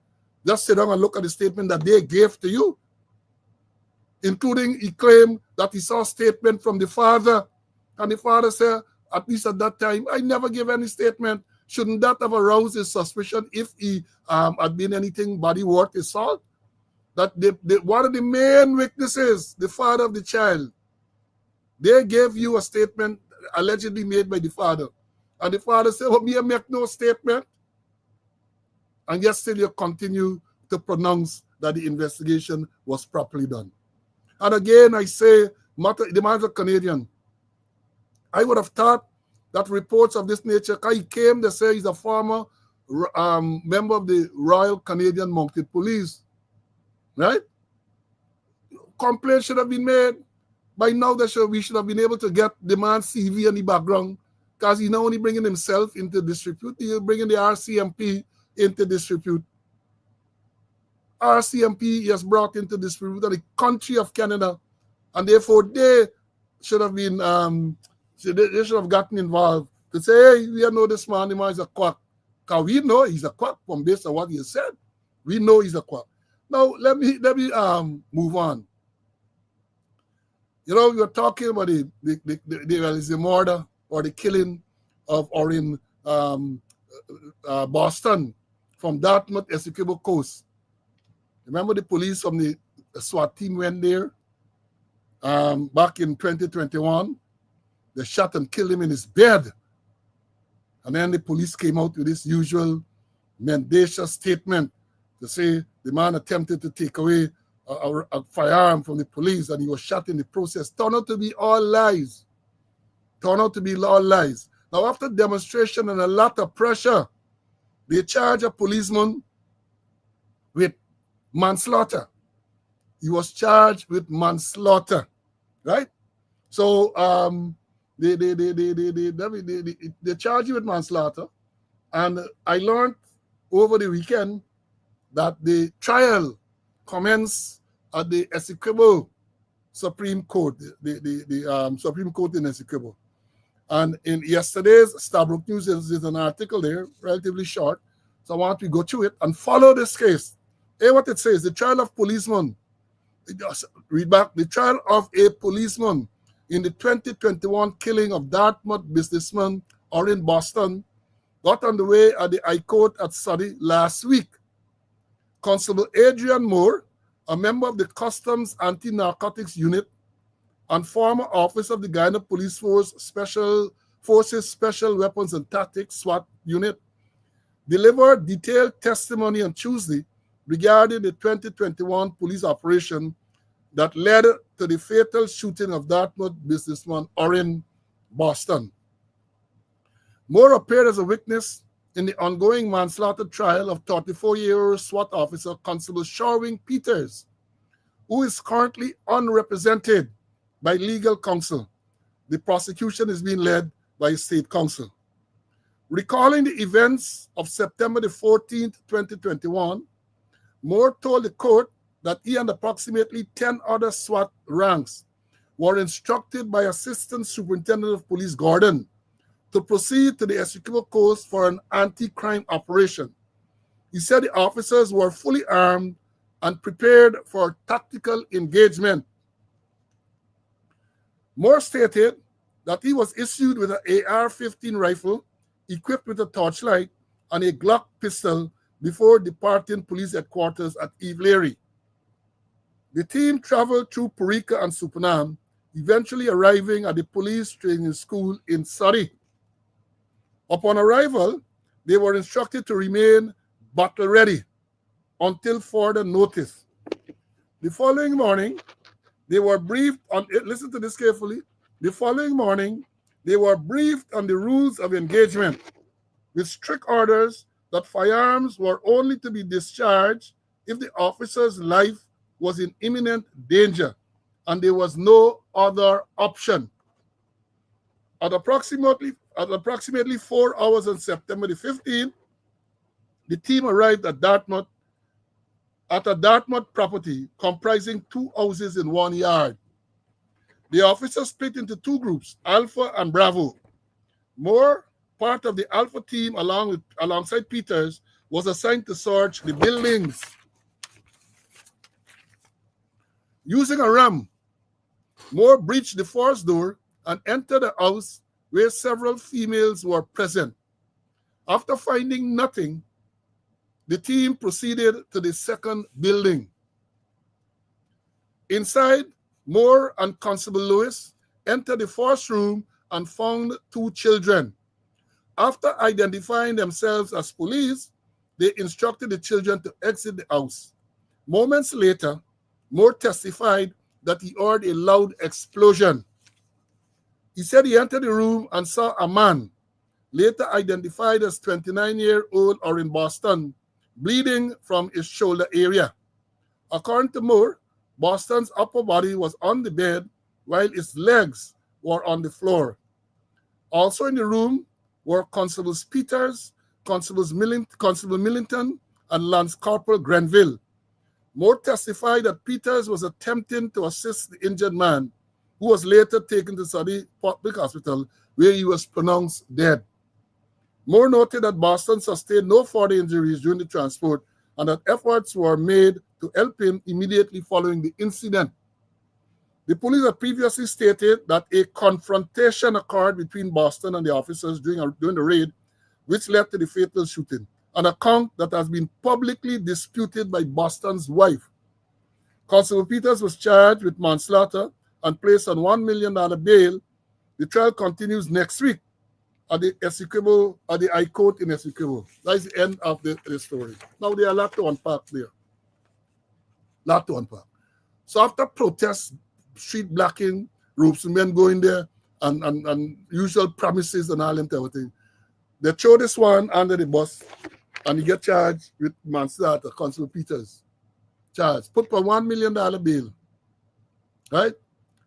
Just sit down and look at the statement that they gave to you, including he claimed that he saw a statement from the father, and the father said, at least at that time, I never gave any statement. Shouldn't that have aroused his suspicion if he had been anything body worth his salt? That one of the main witnesses, the father of the child, they gave you a statement allegedly made by the father. And the father said, well, me make no statement. And yet still you continue to pronounce that the investigation was properly done. And again, I say, the man's a Canadian. I would have thought that reports of this nature, he came to say he's a former member of the Royal Canadian Mounted Police, right? Complaints should have been made. By now, we should have been able to get the man's CV and the background, because he's not only bringing himself into disrepute, he's bringing the RCMP into disrepute. RCMP he has brought into this the country of Canada, and therefore they should have been they should have gotten involved to say, hey, we know this man, the man is a quack. Because we know he's a quack from based on what he said. We know he's a quack. Now let me move on. You know, we were talking about the murder or the killing of Orin Boston from Dartmouth, Essequibo Coast. Remember the police from the SWAT team went there back in 2021. They shot and killed him in his bed. And then the police came out with this usual mendacious statement to say the man attempted to take away a firearm from the police and he was shot in the process. Turned out to be all lies. Now, after demonstration and a lot of pressure, they charge a policeman with manslaughter. He was charged with manslaughter, right? So they charge you with manslaughter, and I learned over the weekend that the trial commenced at the Essequibo Supreme Court, the Supreme Court in Essequibo. And in yesterday's Starbrook News, there's an article there, relatively short. So I want to go through it and follow this case. Hear what it says. The trial of policeman. Read back. The trial of a policeman in the 2021 killing of Dartmouth businessman Orin Boston got underway at the High Court at Surrey last week. Constable Adrian Moore, a member of the Customs Anti-Narcotics Unit and former officer of the Guyana Police Force Special Weapons and Tactics SWAT Unit, delivered detailed testimony on Tuesday regarding the 2021 police operation that led to the fatal shooting of Dartmouth businessman Orin Boston. Moore appeared as a witness in the ongoing manslaughter trial of 34-year-old SWAT officer Constable Sherwin Peters, who is currently unrepresented by legal counsel. The prosecution is being led by state counsel. Recalling the events of September the 14th, 2021, Moore told the court that he and approximately 10 other SWAT ranks were instructed by Assistant Superintendent of Police Gordon to proceed to the Essequibo Coast for an anti-crime operation. He said the officers were fully armed and prepared for tactical engagement. Moore stated that he was issued with an AR-15 rifle equipped with a torchlight and a Glock pistol before departing police headquarters at Eve Leary. The team traveled through Purica and Supanam, eventually arriving at the police training school in Surrey. Upon arrival, they were instructed to remain battle ready until further notice. The following morning, they were briefed on, listen to this carefully, the following morning, they were briefed on the rules of engagement with strict orders that firearms were only to be discharged if the officer's life was in imminent danger and there was no other option. At approximately 4 hours on September the 15th, the team arrived at a Dartmouth property comprising 2 houses in 1 yard. The officers split into 2 groups, Alpha and Bravo. Moore, part of the Alpha team alongside Peters, was assigned to search the buildings. Using a ram, Moore breached the first door and entered the house where several females were present. After finding nothing, the team proceeded to the second building. Inside, Moore and Constable Lewis entered the first room and found 2 children. After identifying themselves as police, they instructed the children to exit the house. Moments later, Moore testified that he heard a loud explosion. He said he entered the room and saw a man, later identified as 29-year-old Orin Boston, bleeding from his shoulder area. According to Moore, Boston's upper body was on the bed while his legs were on the floor. Also in the room were Constables Peters, Constable Millington, and Lance Corporal Grenville. Moore testified that Peters was attempting to assist the injured man, who was later taken to Saudi Public Hospital, where he was pronounced dead. Moore noted that Boston sustained no further injuries during the transport and that efforts were made to help him immediately following the incident. The police had previously stated that a confrontation occurred between Boston and the officers during the raid, which led to the fatal shooting, an account that has been publicly disputed by Boston's wife. Constable Peters was charged with manslaughter and placed on $1 million bail. The trial continues next week at the High Court in Essequibo. That's the end of the story. Now, there are a lot to unpack there. So after protests, street blocking, groups of men going there, and usual promises and all and everything, they throw this one under the bus, and he get charged with manslaughter. Constable Peters charged, put for $1 million bail, right?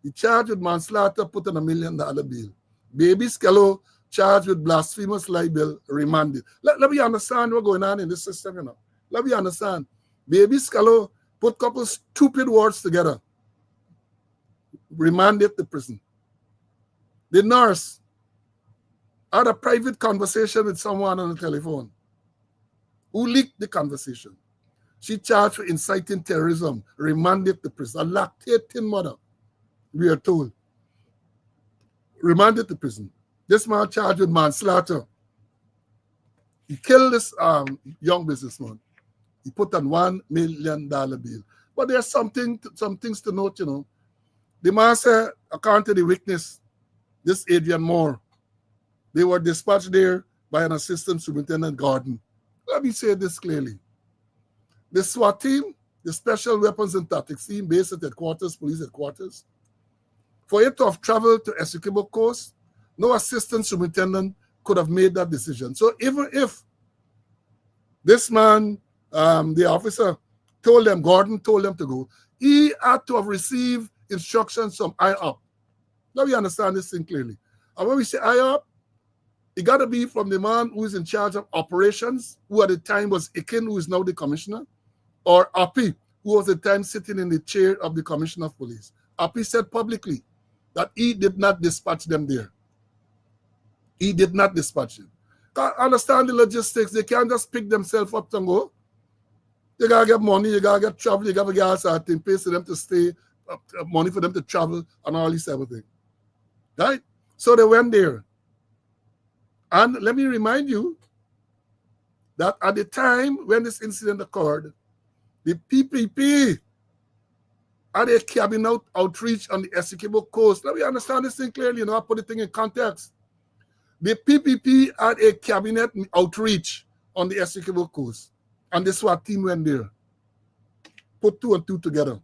He charged with manslaughter, put on $1 million bail. Baby Skello charged with blasphemous libel, remanded. Let me understand what's going on in this system, you know. Let me understand. Baby Skello put a couple stupid words together, remanded to prison. The nurse had a private conversation with someone on the telephone who leaked the conversation. She charged for inciting terrorism, remanded to prison. A lactating mother, we are told, remanded to prison. This man charged with manslaughter. He killed this young businessman. He put on $1 million bail. But there's some things to note, you know. The man said, according to the witness, this Adrian Moore, they were dispatched there by an assistant superintendent Gordon. Let me say this clearly. The SWAT team, the Special Weapons and Tactics team based at headquarters, police headquarters, for it to have traveled to Essequibo Coast, no assistant superintendent could have made that decision. So even if this man, the officer, Gordon told them to go, he had to have received instructions from IOP. Now we understand this thing clearly. And when we say IOP, it got to be from the man who is in charge of operations, who at the time was Ikin, who is now the commissioner, or Api, who was at the time sitting in the chair of the commissioner of police. Api said publicly that he did not dispatch them there. He did not dispatch them. Can't understand the logistics. They can't just pick themselves up and go. You got to get money, you got to get travel, you got to get outside, pay for them to stay, money for them to travel, and all this everything. Right? So they went there. And let me remind you that at the time when this incident occurred, the PPP had a cabinet outreach on the Essequibo Coast. Let me understand this thing clearly, you know, I put the thing in context. The PPP had a cabinet outreach on the Essequibo Coast, and the SWAT team went there. Put two and two together.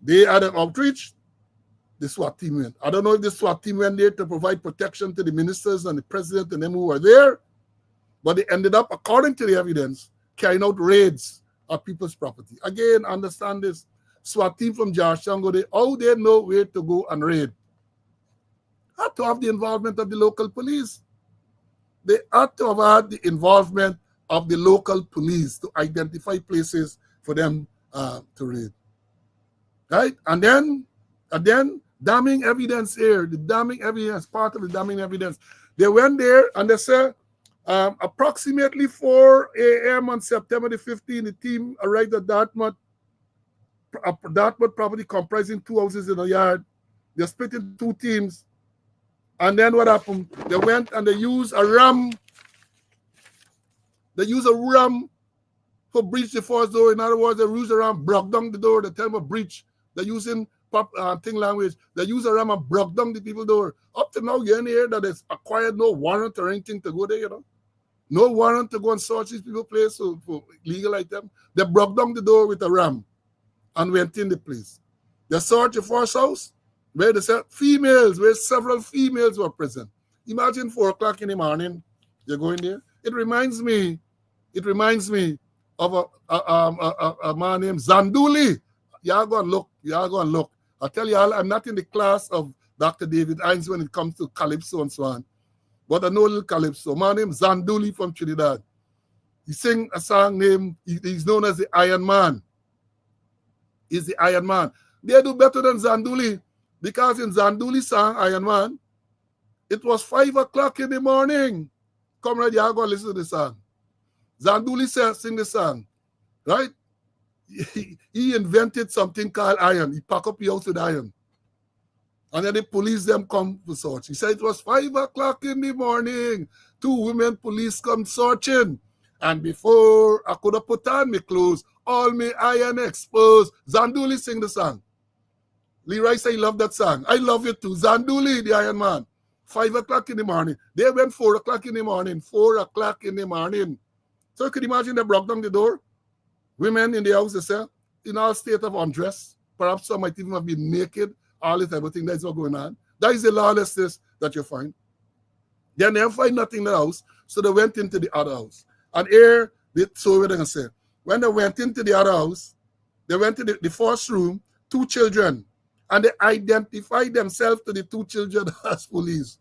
They had an outreach, the SWAT team went. I don't know if the SWAT team went there to provide protection to the ministers and the president and them who were there, but they ended up, according to the evidence, carrying out raids of people's property. Again, understand this. SWAT team from Georgetown go there. How they know where to go and raid? Had to have the involvement of the local police. They had to have had the involvement of the local police to identify places for them to raid. Right? And then damning evidence here, the damning evidence, part of the damning evidence. They went there and they said approximately 4 a.m. on September the 15th, the team arrived at Dartmouth property comprising 2 houses in a yard. They split into 2 teams. And then what happened? They went and they used a ram. They used a ram to breach the force door. In other words, they used a ram, broke down the door. They tell them a breach. They're using thing language. They use a ram and broke down the people door. Up to now, you're in here that it's acquired no warrant or anything to go there, you know. No warrant to go and search these people's place for illegal item. They broke down the door with a ram and went in the place. They searched the first house where they said females, where several females were present. Imagine 4 o'clock in the morning, you're going there. It reminds me of a man named Zanduli. Y'all go and look. I tell you all, I'm not in the class of Dr. David Hines when it comes to Calypso and so on. But I know a little Calypso. A man named Zanduli from Trinidad. He sing a song named, he's known as the Iron Man. He's the Iron Man. They do better than Zanduli, because in Zanduli's song, Iron Man, it was 5 o'clock in the morning. Come right here, go listen to the song. Zanduli says, sing the song, right? He invented something called iron. He pack up the house with iron. And then the police them come to search. He said it was 5 o'clock in the morning. 2 women police come searching. And before I could have put on my clothes, all my iron exposed. Zanduli sing the song. Leroy say he love that song. I love it too. Zanduli, the Iron Man. 5 o'clock in the morning. They went 4 o'clock in the morning. 4 o'clock in the morning. So you could imagine they broke down the door. Women in the house, they say, in all state of undress. Perhaps some might even have been naked. All this type of thing. That's what's going on. That is the lawlessness that you find. They never find nothing in the house. So they went into the other house. And here, so what they say. When they went into the other house, they went to the first room, 2 children. And they identified themselves to the 2 children as police.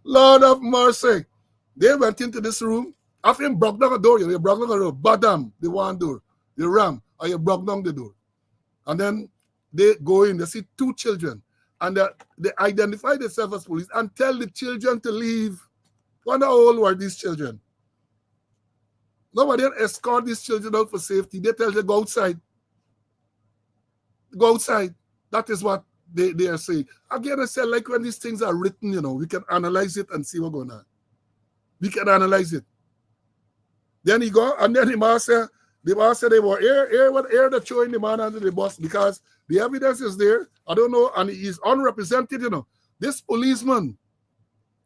Lord of mercy. They went into this room. After you broke down the door, you broke down the door, bottom, the one door, you ram, or you broke down the door. And then they go in, they see 2 children. And they identify themselves as police and tell the children to leave. Wonder how old were these children? Nobody escort these children out for safety. They tell them go outside. Go outside. That is what they are saying. Again, I said, like when these things are written, we can analyze it and see what's going on. We can analyze it. Then he go, and then the boss said they were here they're showing the man under the bus because the evidence is there. I don't know, and he's unrepresented, This policeman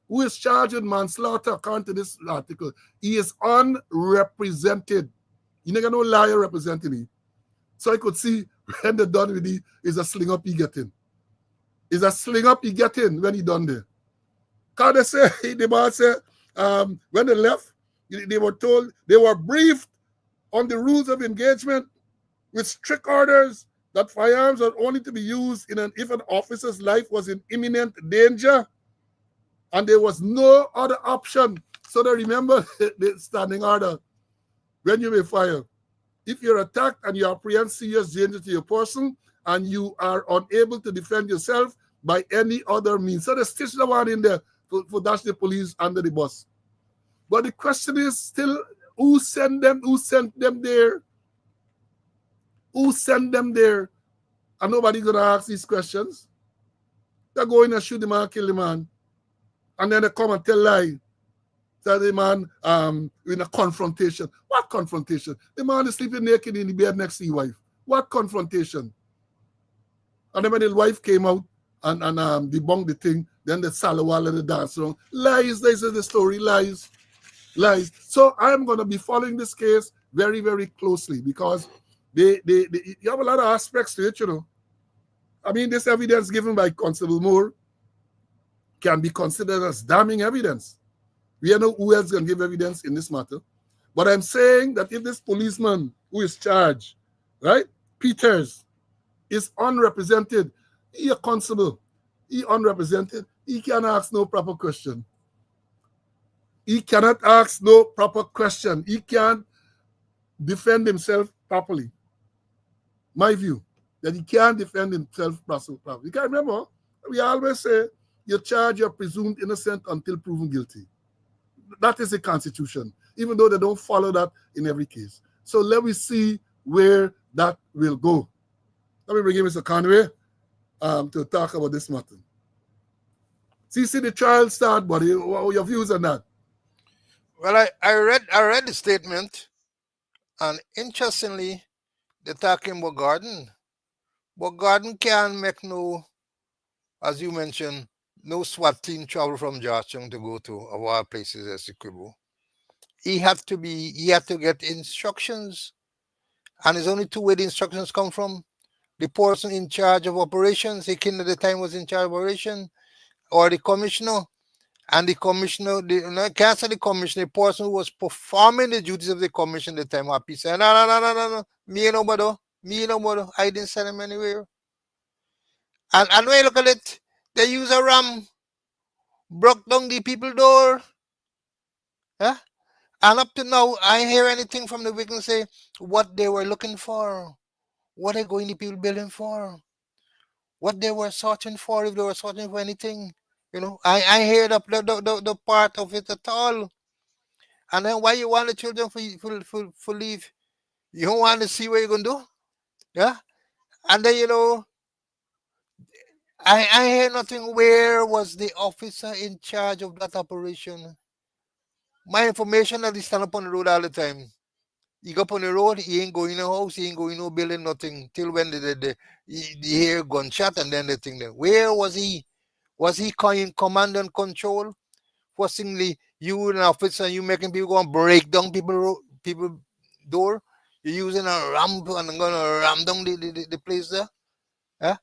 who is charged with manslaughter, according to this article, he is unrepresented. You never no liar representing him. So I could see when they're done with it, is a sling up he getting. Is a sling up he getting when he done there. Because they say, the boss said, when they left, they were told, they were briefed on the rules of engagement with strict orders that firearms are only to be used if an officer's life was in imminent danger, and there was no other option. So they remember the standing order when you may fire. If you're attacked and you apprehend serious danger to your person and you are unable to defend yourself by any other means. So they stitched the one in there for dash the police under the bus. But the question is still, who sent them? Who sent them there? Who sent them there? And nobody's going to ask these questions. They're going to shoot the man, kill the man. And then they come and tell lie. Tell the man in a confrontation. What confrontation? The man is sleeping naked in the bed next to his wife. What confrontation? And then when the wife came out and debunked the thing, then the salawal and the dance around. Lies, this is the story, lies. Lies. So I'm going to be following this case very, very closely because you have a lot of aspects to it, I mean, this evidence given by Constable Moore can be considered as damning evidence. We don't know who else can give evidence in this matter. But I'm saying that if this policeman who is charged, right, Peters, is unrepresented, he a constable, he unrepresented, he can ask no proper question. He cannot ask no proper question. He can't defend himself properly. My view, that he can't defend himself properly. You can remember, we always say, you're charged, you're presumed innocent until proven guilty. That is the Constitution, even though they don't follow that in every case. So let me see where that will go. Let me bring in Mr. Conway to talk about this matter. See the trial start, buddy. What are your views on that? Well, I read the statement, and interestingly, they're talking about Gordon. But Gordon can't make no, as you mentioned, no SWAT team travel from Georgetown to go to of all places as Kibu. He had to get instructions. And there's only 2 ways the instructions come from. The person in charge of operations, he at the time was in charge of operation, or the commissioner. And the commissioner, can't say the commissioner, the person who was performing the duties of the commission at the time, happy said, no. Me no bother. I didn't send him anywhere. And when you look at it, they use a ram, broke down the people door. Huh? And up to now, I hear anything from the victim say what they were looking for, what they going to people building for, what they were searching for, if they were searching for anything. I hear the part of it at all. And then why you want the children for leave? You don't want to see what you're gonna do, yeah. And then I hear nothing. Where was the officer in charge of that operation? My information that he stand up on the road all the time. He go up on the road, he ain't going in the house, he ain't going no building, nothing. Till when the hear gunshot and then the thing there. Where was he? Was he in command and control? Forcingly, you an officer, you making people go and break down people door. You're using a ramp and gonna ram down the place there. Yeah?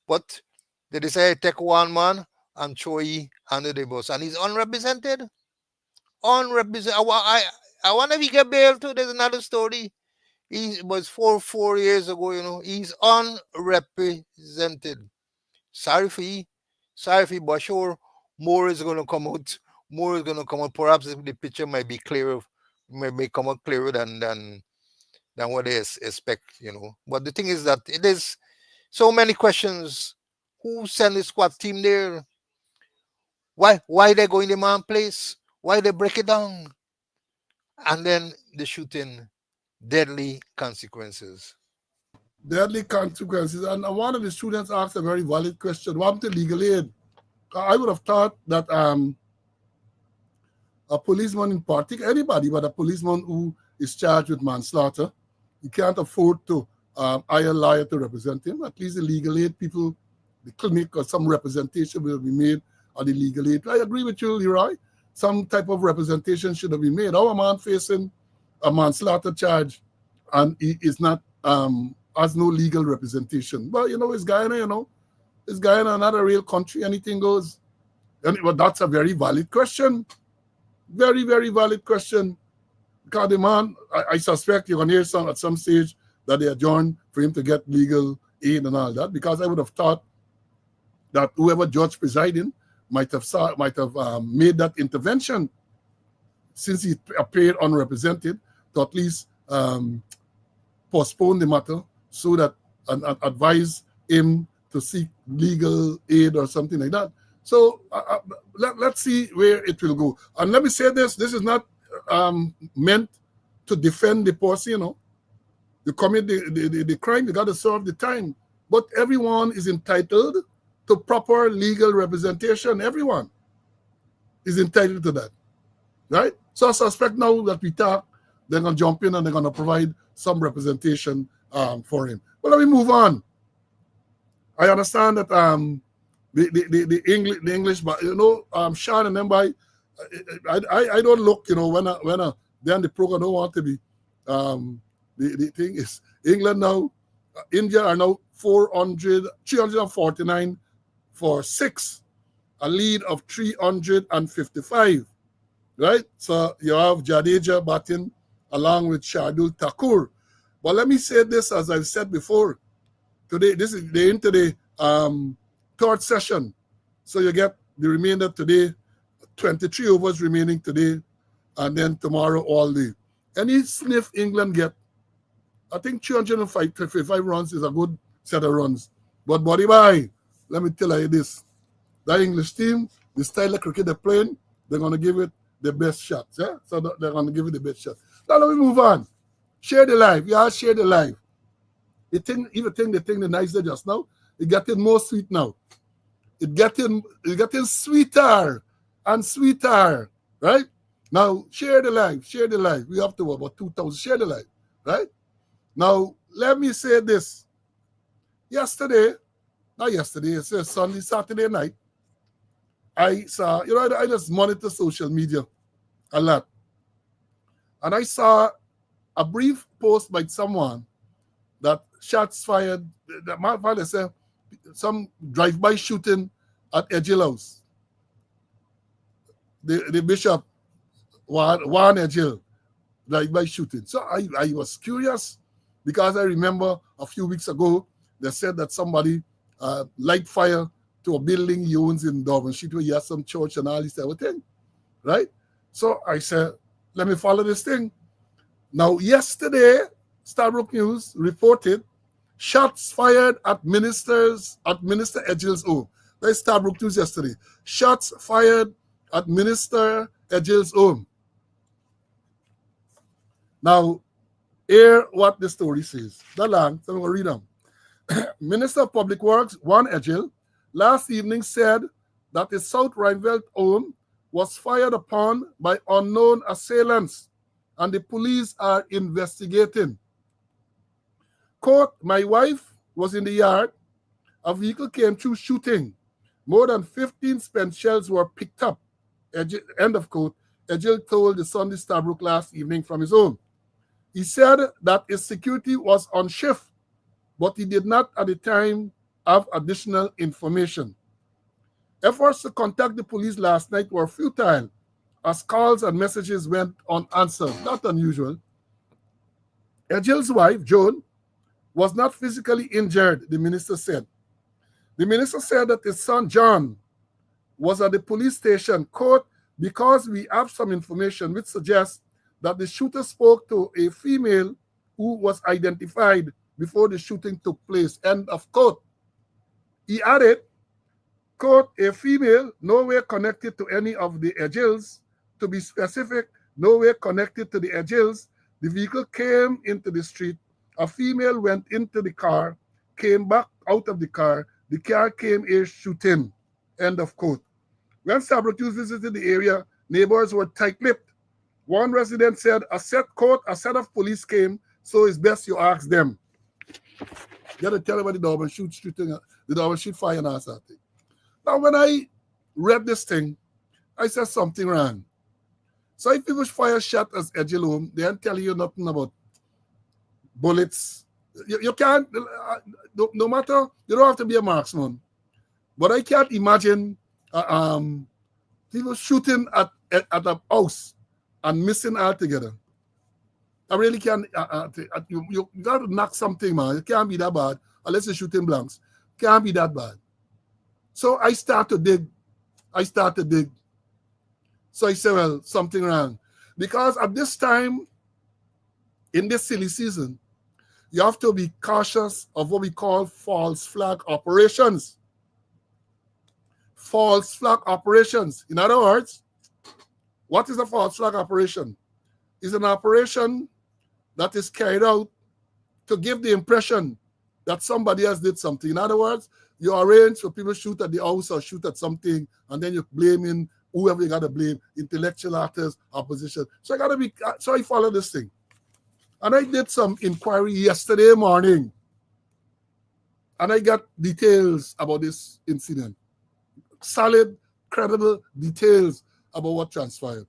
But they decided to take one man and throw he under the bus. And he's unrepresented. Unrepresented. I wonder if he get bail too. There's another story. He was 4 years ago, he's unrepresented. Sorry for you. Sorry for you, but sure, more is gonna come out. More is gonna come out. Perhaps the picture might be clearer, may come out clearer than what they expect. But the thing is that it is so many questions. Who sent the squad team there? Why they go in the man place? Why they break it down? And then the shooting, deadly consequences. Deadly consequences. And one of the students asked a very valid question. What happened to legal aid? I would have thought that a policeman in particular, anybody but a policeman who is charged with manslaughter, he can't afford to hire a lawyer to represent him. At least the legal aid people, the clinic or some representation will be made on the legal aid. I agree with you, Leroy. Some type of representation should have been made. Our man facing a manslaughter charge and he is not has no legal representation. But it's Guyana, it's Guyana, not a real country, anything goes. But that's a very valid question. Very, very valid question. Because the man, I suspect you're going to hear at some stage that they adjourn for him to get legal aid and all that. Because I would have thought that whoever judge presiding might have made that intervention since he appeared unrepresented to at least postpone the matter so that and advise him to seek legal aid or something like that. So let's see where it will go. And let me say this is not meant to defend the person, You commit the crime, you got to serve the time. But everyone is entitled to proper legal representation. Everyone is entitled to that, right? So I suspect now that we talk, they're going to jump in and they're going to provide some representation for him. But let me move on. I understand that the English, but Sean and them by, I don't look, when then the program don't want to be. The thing is, England now, India are now 349 for 6, a lead of 355, right? So you have Jadeja batting along with Shardul Thakur. But let me say this, as I've said before, today, this is into the third session. So you get the remainder today, 23 overs remaining today, and then tomorrow all day. Any sniff England get, I think 355 runs is a good set of runs. But body by, let me tell you this. That English team, the style of cricket they're playing, they're going to give it the best shots. Yeah? So they're going to give it the best shot. Now let me move on. Share the life. Yeah, share the life. The thing the nicer just now, it getting more sweet now. It getting sweeter and sweeter, right? Now, share the life. We have to about 2,000. Share the life, right? Now, let me say this. It's Saturday night, I saw, I just monitor social media a lot. And I saw a brief post by someone that shots fired, that my father said, some drive-by shooting at Edgell House. The bishop, Juan Edgell, drive-by shooting. So I was curious because I remember a few weeks ago, they said that somebody light fire to a building he owns in Durban Street where he has some church and all this type of thing, right? So I said, let me follow this thing. Now, yesterday, Starbrook News reported shots fired at Minister Edgill's home. That's Starbrook News yesterday. Shots fired at Minister Edgill's home. Now, hear what the story says. So I'm going to read them. Minister of Public Works, Juan Edgill, last evening said that his South Rhineville home was fired upon by unknown assailants, and the police are investigating. Quote, my wife was in the yard. A vehicle came through shooting. More than 15 spent shells were picked up. End of quote. Edgill told the Sunday Starbrook last evening from his home. He said that his security was on shift, but he did not at the time have additional information. Efforts to contact the police last night were futile as calls and messages went unanswered. Not unusual. Edgill's wife, Joan, was not physically injured, the minister said. The minister said that his son, John, was at the police station, quote, because we have some information which suggests that the shooter spoke to a female who was identified before the shooting took place, end of quote. He added, quote, a female nowhere connected to any of the Edgills. To be specific, nowhere connected to the Edgills. The vehicle came into the street. A female went into the car, came back out of the car came a shooting, end of quote. When Starbrook News visited the area, neighbors were tight-lipped. One resident said, a set of police came, so it's best you ask them. You got to tell everybody the dog and shoot fire and all that thing. Now, when I read this thing, I said something wrong. So if people fire shot as Edgill home, they ain't telling you nothing about bullets. You can't, no matter, you don't have to be a marksman. But I can't imagine people shooting at a house and missing altogether. I really can't, you got to knock something, man. It can't be that bad unless you're shooting blanks. It can't be that bad. So I start to dig. So I said, well, something wrong. Because at this time, in this silly season, you have to be cautious of what we call false flag operations. False flag operations. In other words, what is a false flag operation? It's an operation that is carried out to give the impression that somebody else did something. In other words, you arrange for people to shoot at the house or shoot at something, and then you're blaming whoever you got to blame, intellectual actors, opposition. So I follow this thing. And I did some inquiry yesterday morning, and I got details about this incident. Solid, credible details about what transpired.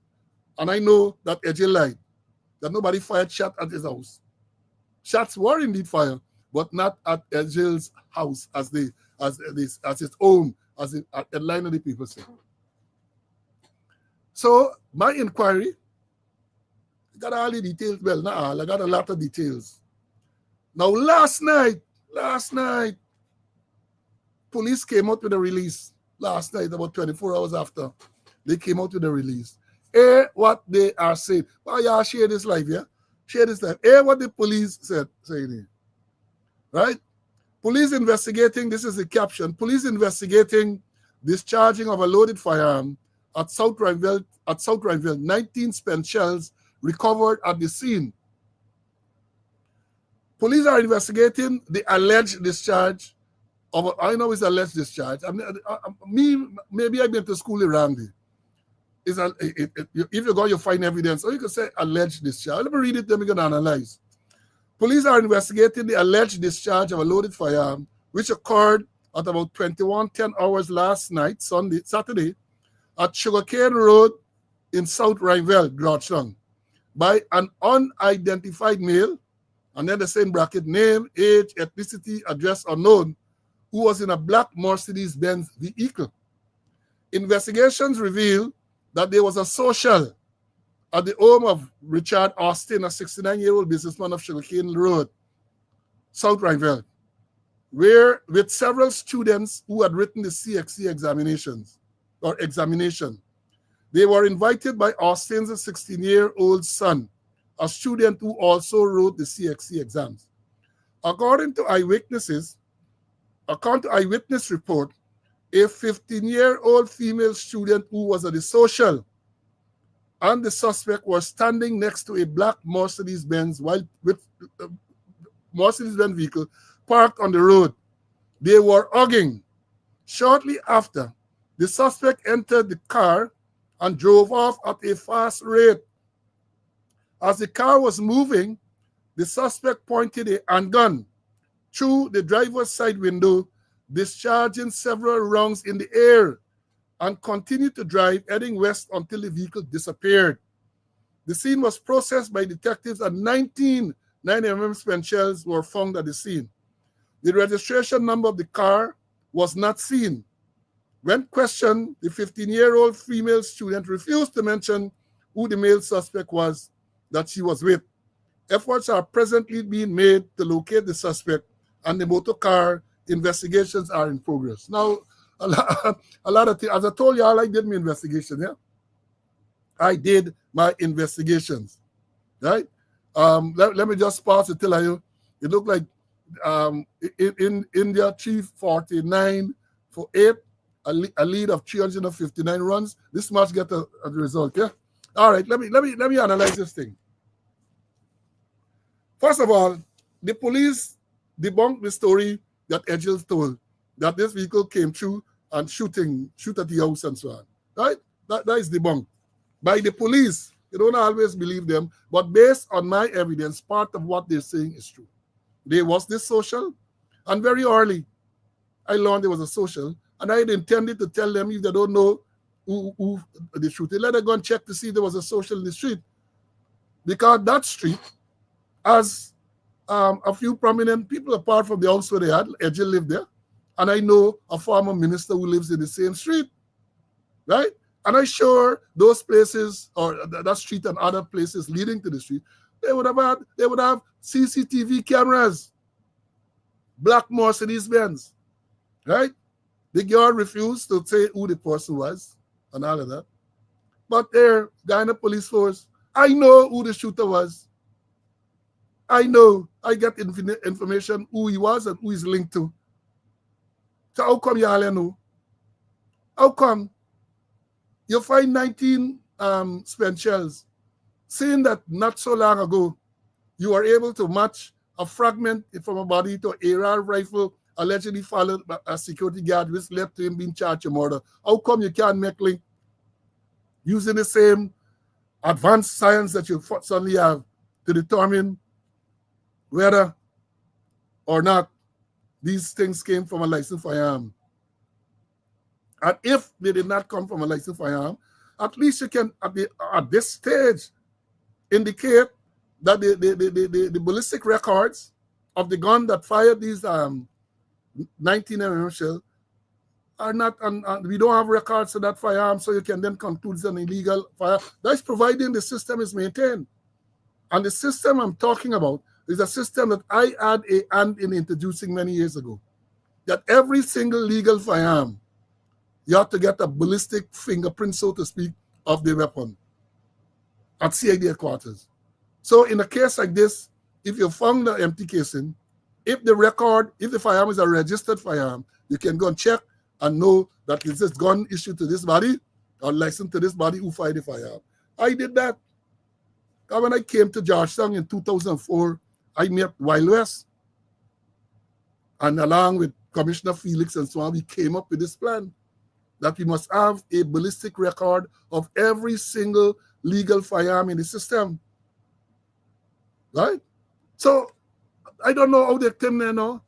And I know that Edgill lied, that nobody fired shot at his house. Shots were indeed fired, but not at Edgill's house as his home, as a line of the people say. So my inquiry, I got all the details. Well, not all, I got a lot of details. Now last night, police came out with a release. Last night, about 24 hours after, they came out with a release. Hear what they are saying. Oh, yeah, share this live, yeah? Share this live. Hear what the police saying here. Right? Police investigating, this is the caption, police investigating discharging of a loaded firearm at South Rhineville, 19 spent shells recovered at the scene. Police are investigating the alleged discharge of, I know it's alleged discharge. Maybe I've been to school wrongly. If you go, you find evidence, or you can say alleged discharge. Let me read it, then we can analyze. Police are investigating the alleged discharge of a loaded firearm, which occurred at about 21:10 hours last night, Saturday, at Sugarcane Road in South Rhineville, Grouchtown, by an unidentified male, and then they say in bracket, name, age, ethnicity, address unknown, who was in a black Mercedes-Benz vehicle. Investigations reveal that there was a social at the home of Richard Austin, a 69-year-old businessman of Sugarcane Road, South Rhineville, where with several students who had written the CXC examination. They were invited by Austin's 16-year-old son, a student who also wrote the CXC exams. According to eyewitness report, a 15-year-old female student who was at the social and the suspect were standing next to a black Mercedes-Benz Mercedes-Benz vehicle parked on the road. They were hugging. Shortly after, the suspect entered the car and drove off at a fast rate. As the car was moving, the suspect pointed a handgun through the driver's side window, discharging several rounds in the air, and continued to drive, heading west until the vehicle disappeared. The scene was processed by detectives, and 19 9mm spent shells were found at the scene. The registration number of the car was not seen. When questioned, the 15-year-old female student refused to mention who the male suspect was that she was with. Efforts are presently being made to locate the suspect, and the motor car investigations are in progress. Now, a lot of things, as I told you all, I did my investigation, yeah? I did my investigations, right? Let me just pause to tell you, it looked like in India, 349 for 8, a lead of 359 runs. This match get a result, yeah? All right, let me analyze this thing. First of all, the police debunked the story that Edgels told, that this vehicle came through and shoot at the house and so on, right? That is debunked by the police. You don't always believe them, but based on my evidence, part of what they're saying is true. There was this social, and very early, I learned there was a social, and I had intended to tell them if they don't know who the shooter, let them go and check to see if there was a social in the street. Because that street has a few prominent people apart from the house where they had. Edgel lived there. And I know a former minister who lives in the same street, right? And I'm sure those places, or that street and other places leading to the street, they would have CCTV cameras, black Mercedes-Benz, right? The girl refused to say who the person was and all of that. But there, guy in the police force, I know who the shooter was. I know. I get information who he was and who he's linked to. So how come you all know? How come you find 19 spent shells, saying that not so long ago you were able to match a fragment from a body to an AR rifle allegedly followed by a security guard, which led to him being charged with murder? How come you can't make link using the same advanced science that you suddenly have to determine whether or not these things came from a licensed firearm? And if they did not come from a licensed firearm, at least you can, at this stage, indicate that the ballistic records of the gun that fired these 19 mm shells are not, we don't have records of that firearm, so you can then conclude it's an illegal firearm. That's providing the system is maintained. And the system I'm talking about is a system that I had a hand in introducing many years ago. That every single legal firearm, you have to get a ballistic fingerprint, so to speak, of the weapon at CID headquarters. So in a case like this, if you found the empty casing, if the firearm is a registered firearm, you can go and check and know that it's this gun issued to this body or licensed to this body who fired the firearm. I did that. When I came to Georgetown in 2004, I met Wild West. And along with Commissioner Felix and so on, we came up with this plan that we must have a ballistic record of every single legal firearm in the system. Right? So, I don't know how they came there now.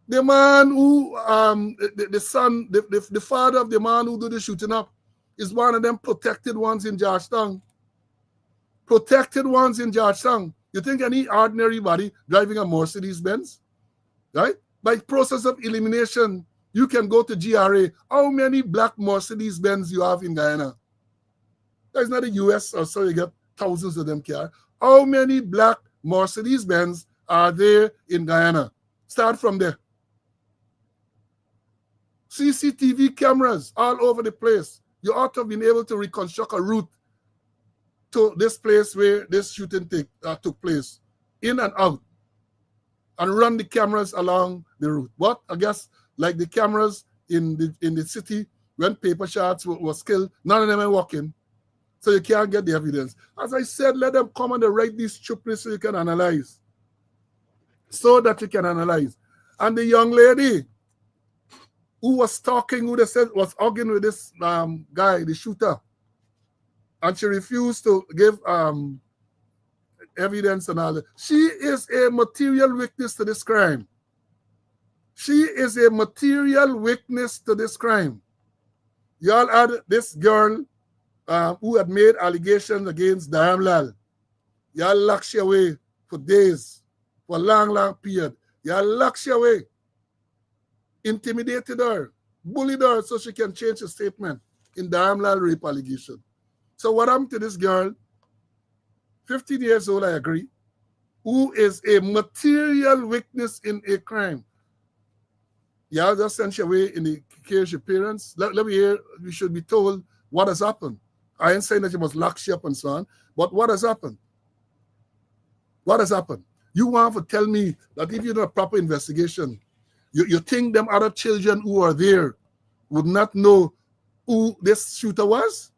The man who, the father of the man who did the shooting up is one of them protected ones in Georgetown. Protected ones in Georgetown. You think any ordinary body driving a Mercedes-Benz, right? By process of elimination, you can go to GRA. How many black Mercedes-Benz you have in Guyana? That's not the US, or so you get thousands of them here. How many black Mercedes-Benz are there in Guyana? Start from there. CCTV cameras all over the place. You ought to have been able to reconstruct a route to this place where this shooting took place, in and out, and run the cameras along the route. But I guess like the cameras in the city when Paper Shots was killed, none of them are working. So you can't get the evidence. As I said, let them come and write these stupidness so you can analyze. So that you can analyze. And the young lady who was talking, who they said was arguing with this guy, the shooter, and she refused to give evidence and all that. She is a material witness to this crime. She is a material witness to this crime. Y'all had this girl who had made allegations against Damlal. Y'all locked she away for days, for a long, long period. Y'all locked she away, intimidated her, bullied her so she can change her statement in Damlal rape allegation. So what happened to this girl, 15 years old, I agree, who is a material witness in a crime? Y'all just sent she away in the care of your parents. Let me hear, you should be told what has happened. I ain't saying that you must lock she up and so on, but what has happened? What has happened? You want to tell me that if you do a proper investigation, you think them other children who are there would not know who this shooter was?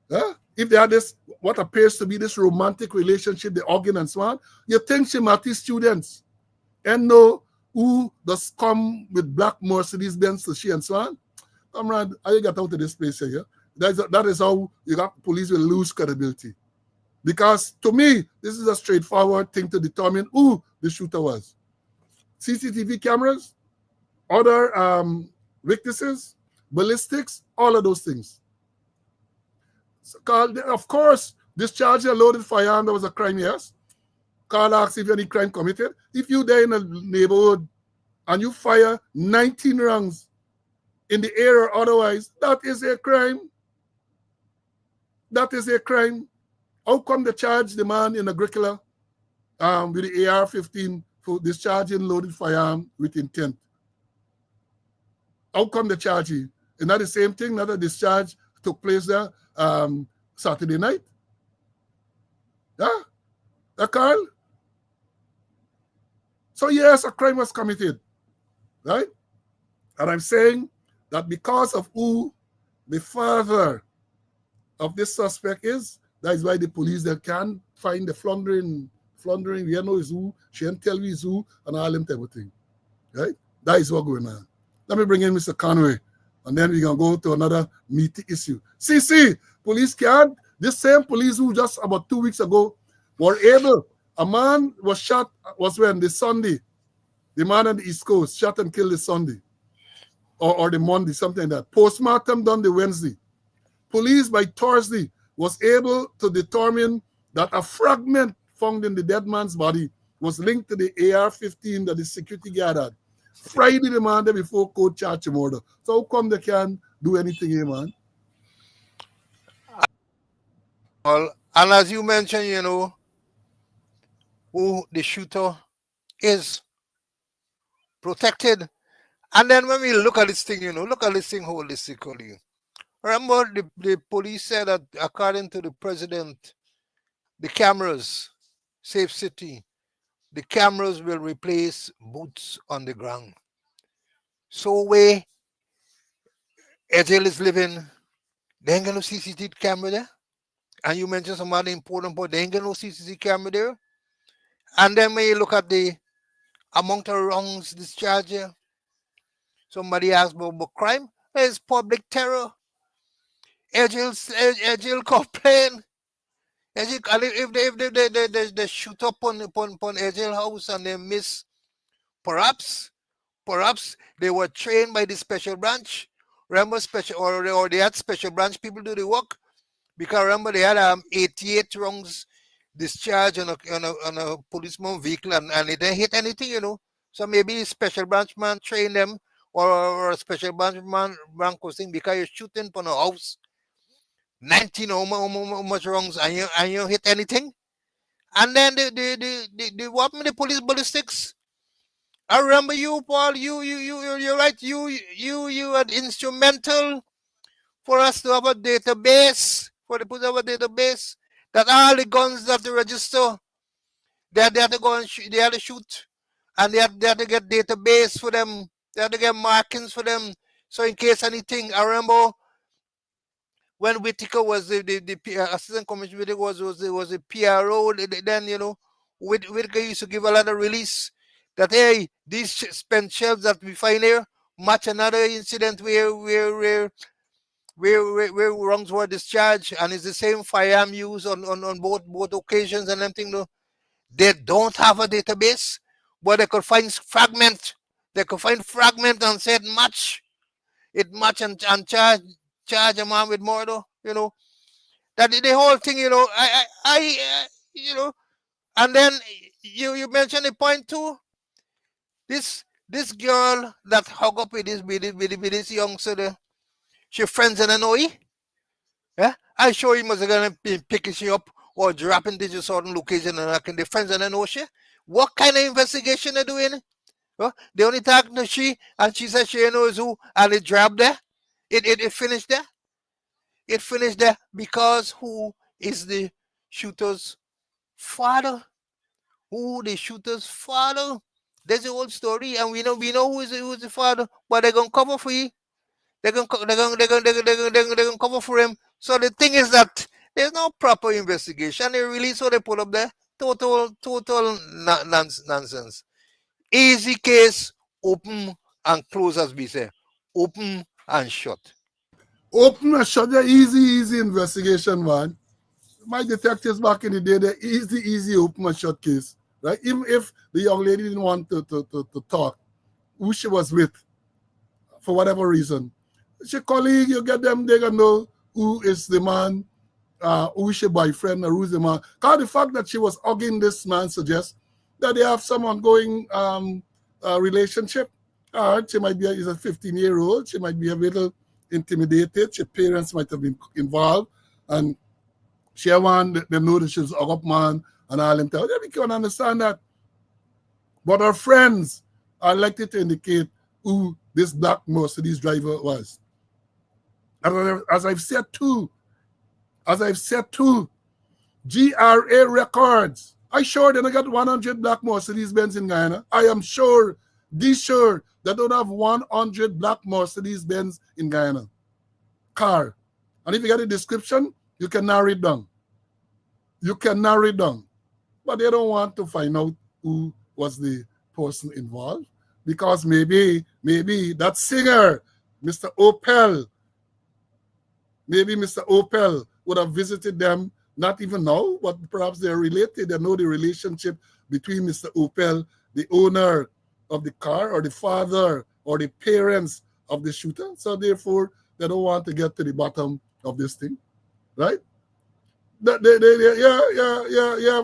Huh? If they had this, what appears to be this romantic relationship, the organ and so on, you think she met these students and know who does come with black Mercedes Benz to she and so on? Comrade, how you got out of this place here? That is how you got police will lose credibility. Because to me, this is a straightforward thing to determine who the shooter was. CCTV cameras, other witnesses, ballistics, all of those things. So Carl, of course, discharging a loaded firearm, that was a crime, yes. Carl asks if any crime committed. If you there in a neighborhood and you fire 19 rounds in the air or otherwise, that is a crime. That is a crime. How come they charge the man in Agricola with the AR-15 for discharging loaded firearm with intent? How come they charge you? Is that the same thing? That a discharge took place there Saturday night? Yeah, Carl? So yes, a crime was committed, right? And I'm saying that because of who the father of this suspect is, that is why the police, they can't find the floundering, we know is who, she can't tell me is who, and all them type of thing, right? That is what going on. Let me bring in Mr. Conway, and then we're going to go to another meaty issue. See, police can't, this same police who just about 2 weeks ago were able, a man was shot, was when the Sunday, the man on the East Coast shot and killed the Sunday, or the Monday, something like that. Postmortem done the Wednesday. Police by Thursday was able to determine that a fragment found in the dead man's body was linked to the AR-15 that the security guard had. Friday, the man there before court charged murder. So how come they can't do anything here, man? Well, and as you mentioned, you know, who the shooter is protected. And then when we look at this thing, you know, look at this thing holistically. Remember, the police said that according to the president, the cameras, Safe City, the cameras will replace boots on the ground. So where Edgel is living, they ain't got no CCTV camera there. And you mentioned some other important point, they ain't got no CCTV camera there. And then when you look at the amount of wrongs discharged here, somebody asked about crime, there's public terror. Edgel complain. If they shoot up on Edgel house and they miss, perhaps they were trained by the special branch. Remember or they had special branch people do the work, because remember they had 88 rounds discharged on a policeman vehicle and it didn't hit anything, you know. So maybe special branch man trained them, or a special branch man was saying, because you're shooting on a house 19 or how much wrongs and you hit anything. And then the what the police ballistics. I remember you, Paul. You're right. You had instrumental for us to have a database, for the put have a database that all the guns that they register, they have to go and they have to shoot, and they have to get database for them. They have to get markings for them. So in case anything, I remember when Whitaker was the assistant commissioner, Whitaker was the PRO. Then Whitaker used to give a lot of release that hey, these spent shells that we find here match another incident where wrongs were discharged, and it's the same firearm used on both occasions and everything. No, they don't have a database, but they could find fragment. They could find fragment and say it match and charge a man with murder. That the whole thing. And then you mentioned the point too. This girl that hug up with this youngster there, she friends and know he. Yeah, I sure he must have gonna be picking she up or dropping to a certain location and knocking the friends and know she. What kind of investigation they doing? Huh? They only talk to she and she said she knows who and it dropped there. It finished there. It finished there because who is the shooter's father? Who the shooter's father? There's the whole story, and we know who's the father, but they're gonna cover for you. They're gonna cover for him. So the thing is that there's no proper investigation. They release what they put up there. Total nonsense. Easy case, open and close, as we say. Open and shut. Open and shut, the easy investigation, man. My detectives back in the day, the easy open and shut case, right? Even if the young lady didn't want to talk, who she was with, for whatever reason, she colleague, you get them, they gonna know who is the man, who is your boyfriend, or who's the man. Because the fact that she was hugging this man suggests that they have some ongoing relationship. She might be a 15-year-old, she might be a little intimidated, her parents might have been involved, and she want them know that she's a up man and all them tell. Yeah, we can understand that. But her friends are likely to indicate who this black Mercedes driver was. As I've said too, GRA records. I sure they don't got 100 black Mercedes Benz in Guyana. I am sure they don't have 100 black Mercedes Benz in Guyana. Car. And if you get a description, you can narrow it down. But they don't want to find out who was the person involved, because maybe that singer, Mr. Opel, would have visited them, not even now, but perhaps they're related. They know the relationship between Mr. Opel, the owner of the car, or the father or the parents of the shooter. So therefore, they don't want to get to the bottom of this thing, right?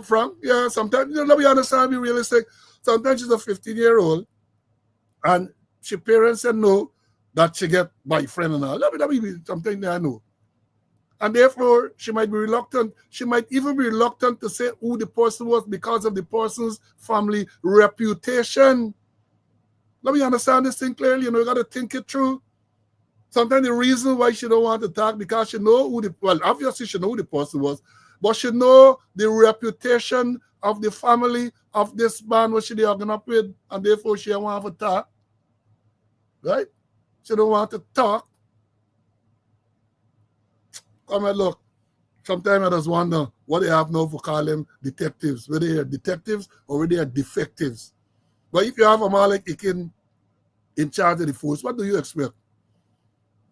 Frank. Yeah, sometimes, let me understand, be realistic. Sometimes she's a 15-year-old and she parents said no, that she get boyfriend and all. Let me be something that I know. And therefore, she might be reluctant. She might even be reluctant to say who the person was because of the person's family reputation. Let me understand this thing clearly. You got to think it through. Sometimes the reason why she don't want to talk, because she know obviously she know who the person was, but she know the reputation of the family of this man what she they hooking up with, and therefore she don't want to talk. Right? She don't want to talk. Come and look. Sometimes I just wonder what they have now for call them detectives, whether they are detectives or whether they are defectives. But if you have a man like Ikin in charge of the force, what do you expect?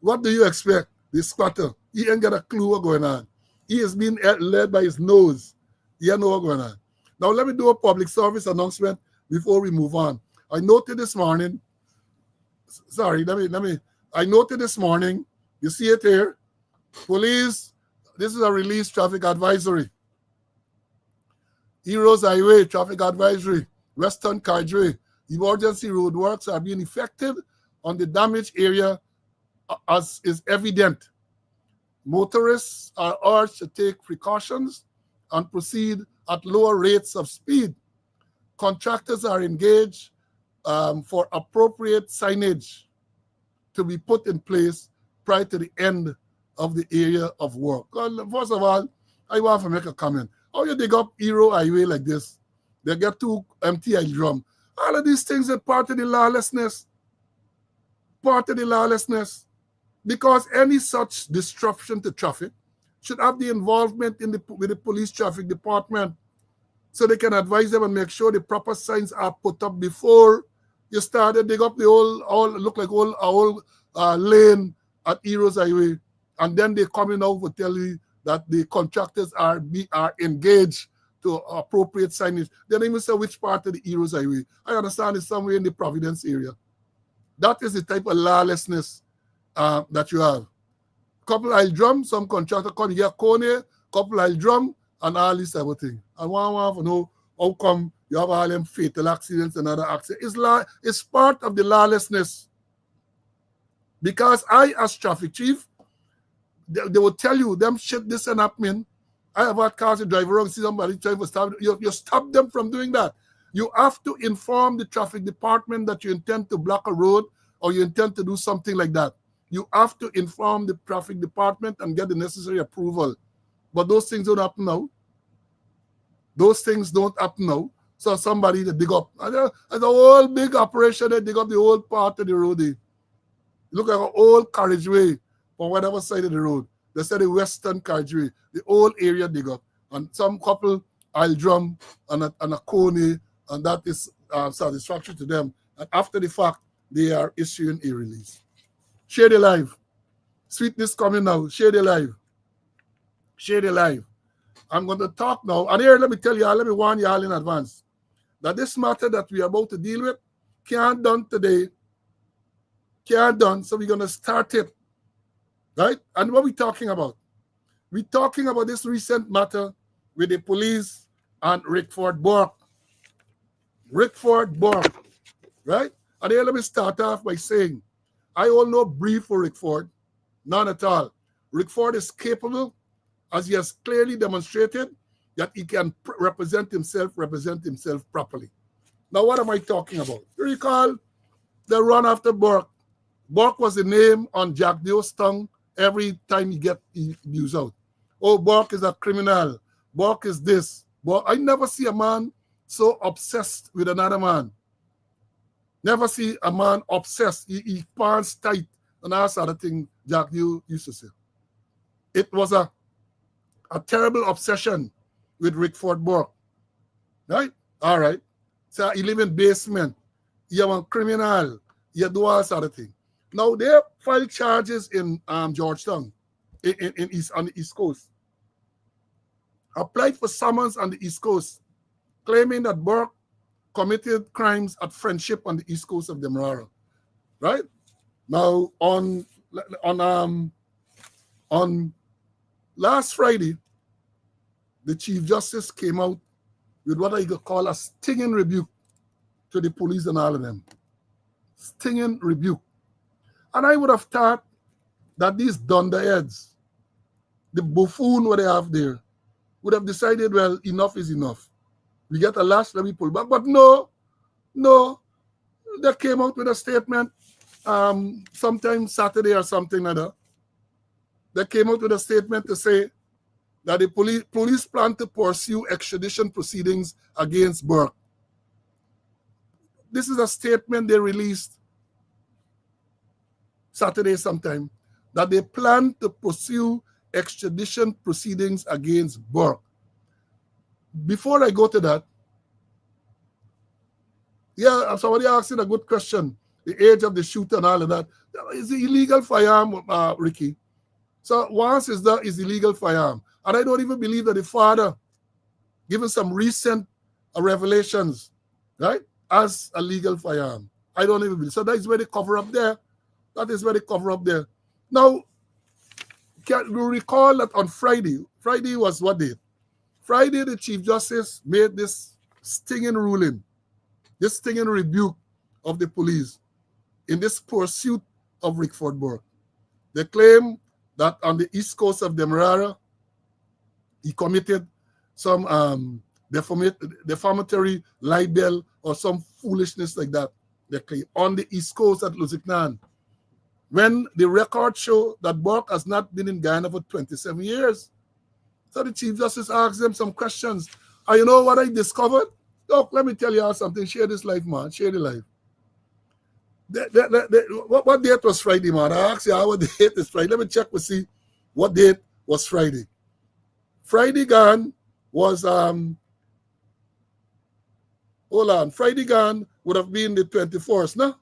What do you expect? The squatter, he ain't got a clue what's going on. He is being led by his nose. He ain't know what's going on. Now let me do a public service announcement before we move on. I noted this morning, I noted this morning, you see it here, police, this is a release traffic advisory. Heroes Highway traffic advisory, Western Cadre, emergency road works are being effected on the damaged area as is evident. Motorists are urged to take precautions and proceed at lower rates of speed. Contractors are engaged for appropriate signage to be put in place prior to the end of the area of work. Well, first of all, I want to make a comment. How you dig up Hero Highway like this? They get two empty oil drum. All of these things are part of the lawlessness. Part of the lawlessness. Because any such disruption to traffic should have the involvement with the police traffic department so they can advise them and make sure the proper signs are put up before you start to dig up the whole lane at Heroes Highway. And then they come in out to tell you that the contractors are engaged to appropriate signage. They don't even say which part of the Heroes Highway. I understand it's somewhere in the Providence area. That is the type of lawlessness that you have. Couple oil drum, some contractor come here, corner, couple oil drum, and all this type of thing. And one want to know how come you have all them fatal accidents and other accidents. It's part of the lawlessness. Because I, as traffic chief, they will tell you, them shit, this and happening. I have had cars that drive around, see somebody trying to stop. You stop them from doing that. You have to inform the traffic department that you intend to block a road or you intend to do something like that. You have to inform the traffic department and get the necessary approval. But those things don't happen now. Those things don't happen now. So somebody to dig up. And a whole big operation, they dig up the whole part of the road. They look at an old carriageway on whatever side of the road. They say the western carriageway. The whole area dig up. And some couple oil drum and a cone, and that is satisfactory to them. And after the fact, they are issuing a release. Share the live. Sweetness coming now. Share the live. Share the live. I'm going to talk now. And here, let me tell you, let me warn you all in advance that this matter that we are about to deal with can't done today. Can't done. So we're going to start it. Right? And what are we talking about? We're talking about this recent matter with the police and Rickford Burke. Rickford Burke. Right? And here, let me start off by saying, I hold no brief for Rickford. None at all. Rickford is capable, as he has clearly demonstrated, that he can represent himself properly. Now, what am I talking about? You recall the run after Burke. Burke was the name on Jack Dio's tongue every time he used out. Oh, Burke is a criminal. Burke is this. But I never see a man so obsessed with another man. Never see a man obsessed. He pants tight and all sort of thing Jack Dio used to say. It was a terrible obsession with Rickford Burke. Right? All right. So he live in basement. He a criminal. He do all sort of thing. Now they filed charges in Georgetown, on the East Coast. Applied for summons on the East Coast, claiming that Burke committed crimes at Friendship on the East Coast of Demerara. Right? Now on last Friday, the Chief Justice came out with what I could call a stinging rebuke to the police and all of them. Stinging rebuke. And I would have thought that these dunderheads, the buffoon what they have there, would have decided, well, enough is enough. We get a lash, let me pull back. But no, they came out with a statement sometime Saturday or something like that. They came out with a statement to say that the police plan to pursue extradition proceedings against Burke. This is a statement they released Saturday sometime, that they plan to pursue extradition proceedings against Burke. Before I go to that, yeah, somebody asked a good question. The age of the shooter and all of that. Is it illegal firearm, Ricky? So once is illegal firearm. And I don't even believe that the father, given some recent revelations, right, as a legal firearm. I don't even believe. So that is where they cover up there. That is where they cover up there. Now, can you recall that on Friday was what day? Friday, the Chief Justice made this stinging ruling, this stinging rebuke of the police in this pursuit of Rickford Burke. They claim that on the East Coast of Demerara, he committed some defamatory libel or some foolishness like that. They claim on the East Coast at Lusignan. when the records show that Burke has not been in Guyana for 27 years. So the Chief Justice asked them some questions. And you know what I discovered? Look, let me tell you all something. Share this life, man. Share the life. What date was Friday, man? I asked you what date is Friday. Let me check to see what date was Friday. Friday gone was, hold on. Friday gone would have been the 21st, no?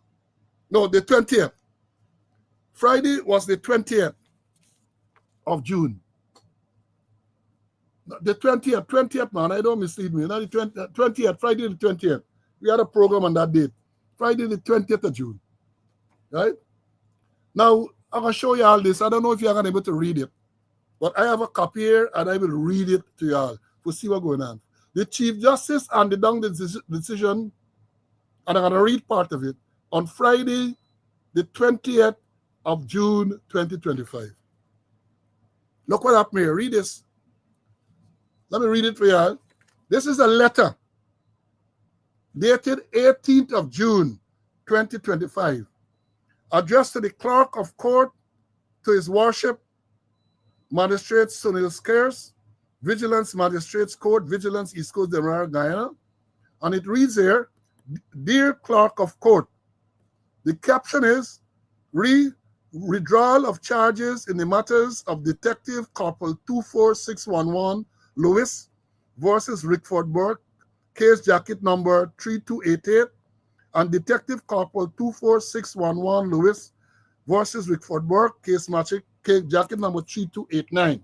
No, the 20th. Friday was the 20th of June. The 20th, man, I don't mislead me. Not the 20th, Friday the 20th. We had a program on that date. Friday the 20th of June, right? Now, I'm going to show you all this. I don't know if you're going to be able to read it, but I have a copy here, and I will read it to y'all to see what's going on. The Chief Justice handed down the decision, and I'm going to read part of it, on Friday the 20th of June 2025. Look what happened here. Read this. Let me read it for you. This is a letter dated 18th of June 2025, addressed to the Clerk of Court, to His Worship Magistrate Sunil Scarce, Vigilance Magistrates Court, Vigilance East Coast Demerara, Guyana. And it reads here, Dear Clerk of Court, the caption is, withdrawal of charges in the matters of Detective Corporal 24611 Lewis versus Rickford Burke, case jacket number 3288, and Detective Corporal 24611 Lewis versus Rickford Burke, case jacket number 3289.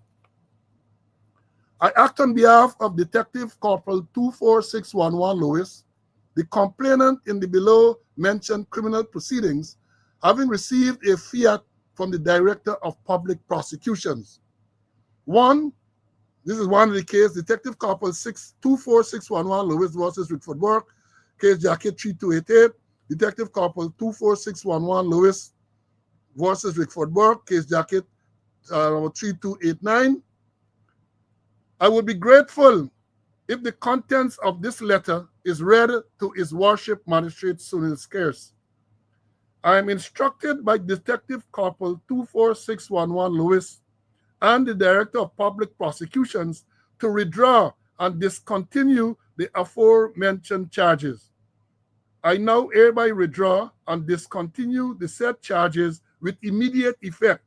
I act on behalf of Detective Corporal 24611 Lewis, the complainant in the below mentioned criminal proceedings, having received a fiat from the Director of Public Prosecutions. This is one of the cases, Detective Corporal 24611 Lewis versus Rickford Burke, case jacket 3288, Detective Corporal 24611 Lewis versus Rickford Burke, case jacket number 3289. I would be grateful if the contents of this letter is read to His Worship Magistrate Sunil Scarce. I am instructed by Detective Corporal 24611 Lewis and the Director of Public Prosecutions to withdraw and discontinue the aforementioned charges. I now hereby withdraw and discontinue the said charges with immediate effect.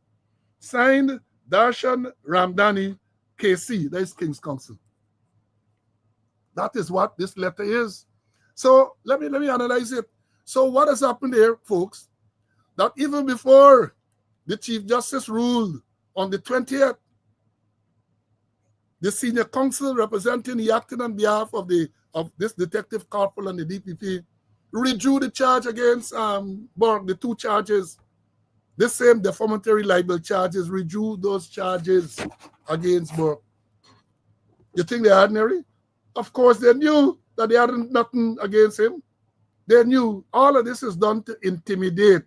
Signed, Darshan Ramdani, KC, that is King's Counsel. That is what this letter is. So let me analyze it. So what has happened here, folks, that even before the Chief Justice ruled on the 20th, the senior counsel representing, he acted on behalf of this Detective Corporal and the DPP, withdrew the charge against Burke, the two charges. The same defamatory libel charges, withdrew those charges against Burke. You think they're ordinary? Of course, they knew that they had nothing against him. They knew all of this is done to intimidate.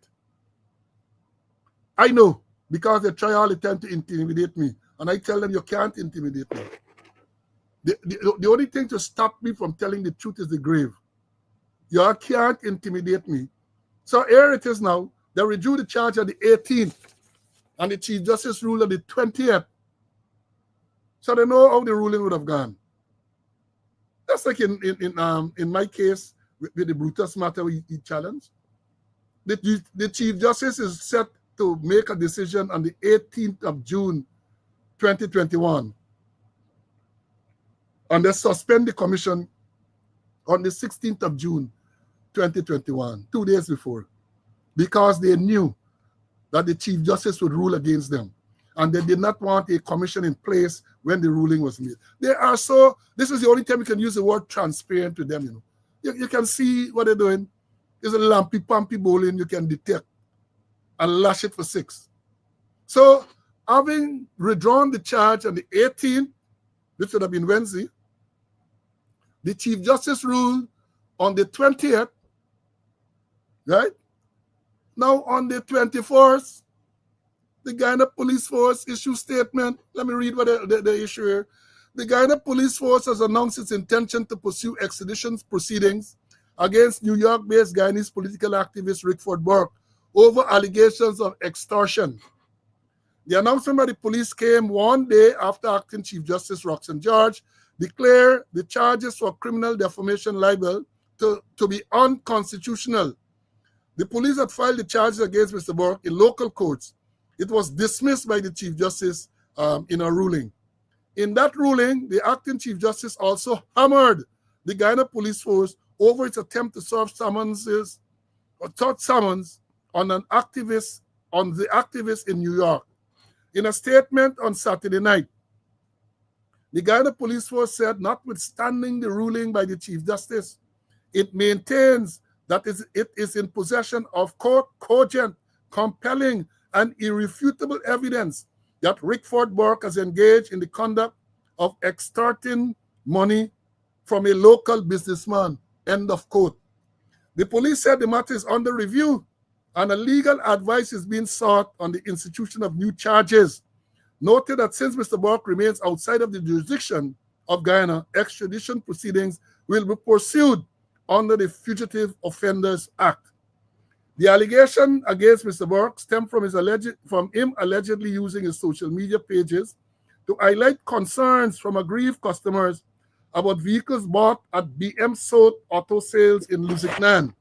I know, because they try all the time to intimidate me. And I tell them, you can't intimidate me. The only thing to stop me from telling the truth is the grave. You can't intimidate me. So here it is now. They withdrew the charge on the 18th, and the Chief Justice ruled on the 20th. So they know how the ruling would have gone. That's like in my case with the Brutus matter he challenged. The Chief Justice is set to make a decision on the 18th of June 2021. And they suspend the commission on the 16th of June 2021, 2 days before, because they knew that the Chief Justice would rule against them. And they did not want a commission in place when the ruling was made. They are so, this is the only time you can use the word transparent with them, you know. You can see what they're doing. There's a lumpy-pumpy bowling you can detect and lash it for 6. So, having withdrawn the charge on the 18th, which would have been Wednesday, the Chief Justice ruled on the 20th, right? Now, on the 21st, the Guyana Police Force issued statement. Let me read what the issue here. The Guyana Police Force has announced its intention to pursue extradition proceedings against New York-based Guyanese political activist Rickford Burke over allegations of extortion. The announcement by the police came one day after Acting Chief Justice Roxanne George declared the charges for criminal defamation libel to be unconstitutional. The police had filed the charges against Mr. Burke in local courts. It was dismissed by the Chief Justice in a ruling. In that ruling, the Acting Chief Justice also hammered the Guyana Police Force over its attempt to serve summonses or thought summons on the activist in New York. In a statement on Saturday night, the Guyana Police Force said, notwithstanding the ruling by the Chief Justice, it maintains that it is in possession of cogent, compelling, and irrefutable evidence that Rickford Burke has engaged in the conduct of extorting money from a local businessman. End of quote. The police said the matter is under review and a legal advice is being sought on the institution of new charges. Noted that since Mr. Burke remains outside of the jurisdiction of Guyana, extradition proceedings will be pursued under the Fugitive Offenders Act. The allegation against Mr. Burke stemmed from him allegedly using his social media pages to highlight concerns from aggrieved customers about vehicles bought at BM Soth Auto Sales in Lusignan.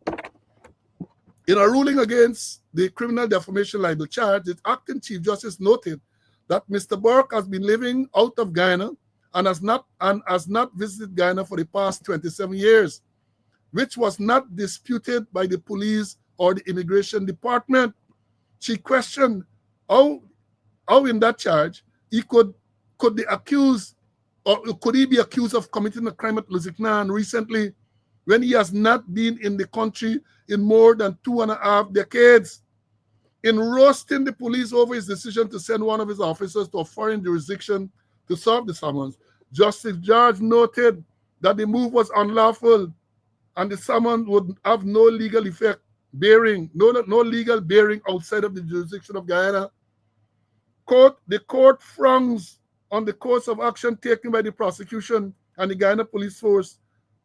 In a ruling against the criminal defamation libel charge, the Acting Chief Justice noted that Mr. Burke has been living out of Guyana and has not visited Guyana for the past 27 years, which was not disputed by the police or the immigration department. She questioned how in that charge could the accused, or could he be accused of committing a crime at Lusignan recently when he has not been in the country in more than 2.5 decades. In roasting the police over his decision to send one of his officers to a foreign jurisdiction to serve the summons, Justice George noted that the move was unlawful and the summons would have no legal effect no legal bearing outside of the jurisdiction of Guyana. Quote, the court frowns on the course of action taken by the prosecution and the Guyana Police Force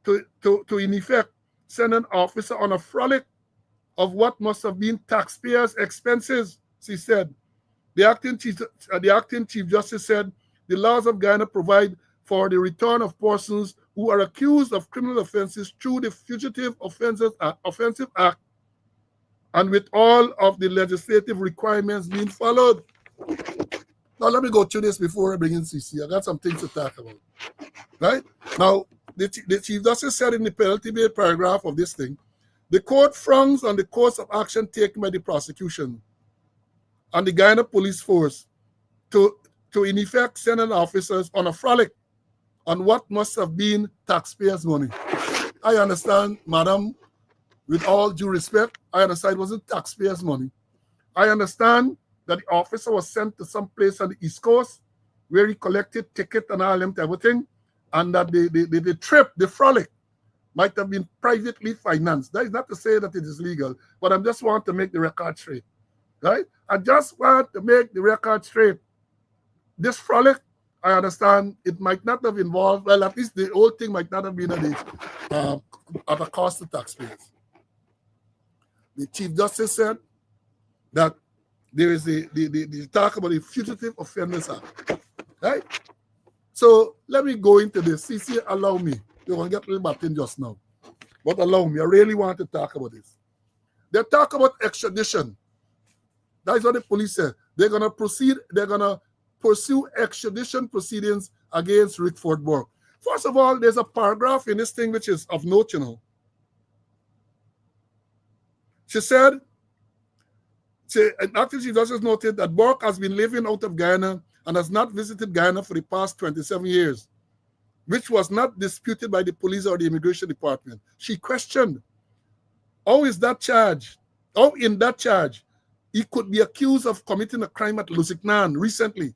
to in effect send an officer on a frolic of what must have been taxpayers' expenses, she said. The acting Chief Justice said the laws of Guyana provide for the return of persons who are accused of criminal offenses through the Fugitive Offensive Act and with all of the legislative requirements being followed. Now, let me go through this before I bring in CC. I got some things to talk about. Right? Now, the Chief Justice said in the penalty-based paragraph of this thing, the court frowns on the course of action taken by the prosecution and the Guyana Police Force to in effect send an officers on a frolic on what must have been taxpayers' money. I understand, madam, with all due respect, I understand it wasn't taxpayers' money. I understand that the officer was sent to some place on the East Coast where he collected ticket and all them everything, and that the trip, the frolic, might have been privately financed. That is not to say that it is legal, but I just want to make the record straight, right? I just want to make the record straight. This frolic, I understand it might not have involved, well, at least the whole thing might not have been at a cost to taxpayers. The Chief Justice said that there is the talk about the Fugitive Offenders Act, right? So let me go into this. CC, allow me. You're going to get a little bit in just now. But allow me. I really want to talk about this. They talk about extradition. That is what the police said. They're going to pursue extradition proceedings against Rickford Burke. First of all, there's a paragraph in this thing which is of note, you know. She said, Acting Chief Justice noted that Burke has been living out of Guyana and has not visited Guyana for the past 27 years, which was not disputed by the police or the immigration department. She questioned, how in that charge, he could be accused of committing a crime at Lusignan recently,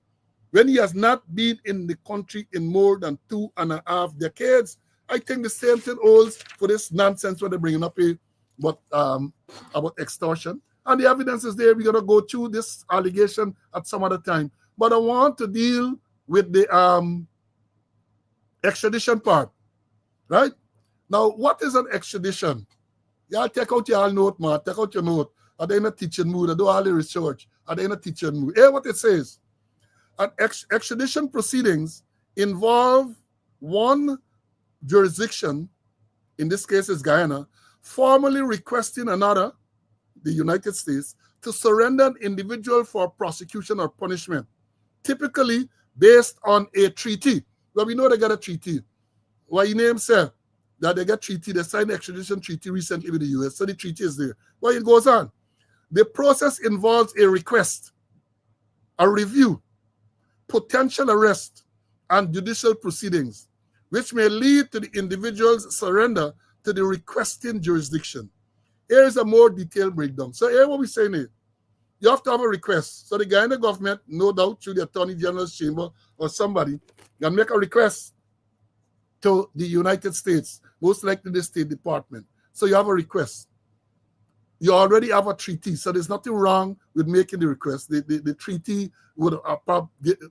when he has not been in the country in more than 2.5 decades. I think the same thing holds for this nonsense what they're bringing up here, but about extortion. And the evidence is there. We're going to go through this allegation at some other time. But I want to deal with the extradition part, right? Now, what is an extradition? Y'all take out your note, man. Take out your note. Are they in a teaching mood? I do all the research. Are they in a teaching mood? Hear what it says. Extradition proceedings involve one jurisdiction, in this case is Guyana, formally requesting another, the United States, to surrender an individual for prosecution or punishment, typically based on a treaty. Well, we know they got a treaty. What your name said, that they got treaty, they signed the extradition treaty recently with the US, so the treaty is there. Well, it goes on. The process involves a request, a review, potential arrest, and judicial proceedings, which may lead to the individual's surrender to the requesting jurisdiction. Here is a more detailed breakdown. So here what we're saying is, you have to have a request. So the Guyana government, no doubt through the Attorney General's chamber or somebody, can make a request to the United States, most likely the State Department. So you have a request. You already have a treaty, so there's nothing wrong with making the request. The treaty would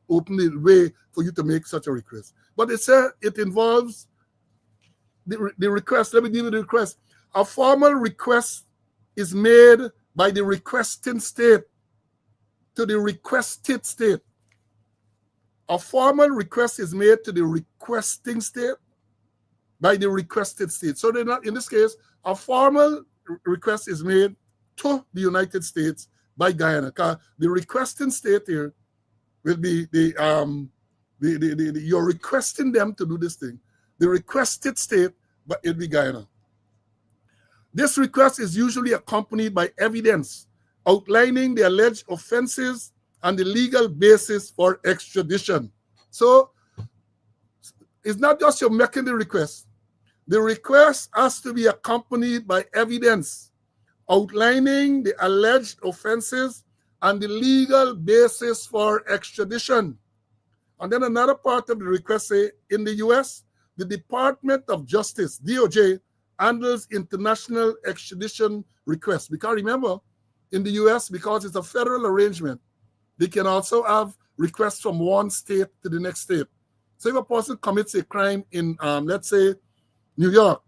open the way for you to make such a request. But it said it involves the request. Let me give you the request. A formal request is made by the requesting state to the requested state. A formal request is made to the requesting state by the requested state. So in this case, a formal request is made to the United States by Guyana. The requesting state here will be you're requesting them to do this thing. The requested state, but it'll be Guyana. This request is usually accompanied by evidence outlining the alleged offenses and the legal basis for extradition. So it's not just you're making the request. The request has to be accompanied by evidence outlining the alleged offenses and the legal basis for extradition. And then another part of the request say, in the U.S., the Department of Justice, DOJ, handles international extradition requests. Because remember, in the U.S., because it's a federal arrangement, they can also have requests from one state to the next state. So if a person commits a crime in, let's say, New York,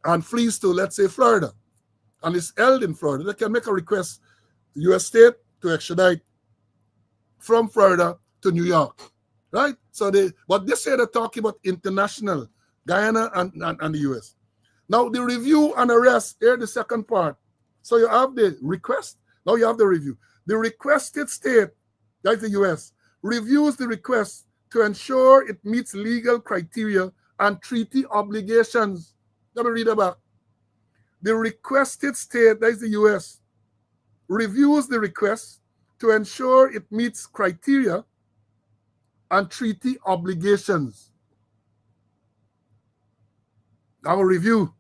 and flees to, let's say, Florida, and is held in Florida, they can make a request to U.S. state to extradite from Florida to New York, right? So but this year they're talking about international, Guyana and the U.S. Now the review and arrest, here the second part. So you have the request, now you have the review. The requested state, that's the U.S., reviews the request to ensure it meets legal criteria and treaty obligations. Let me read it back. The requested state, that is the U.S., reviews the request to ensure it meets criteria and treaty obligations. Our review.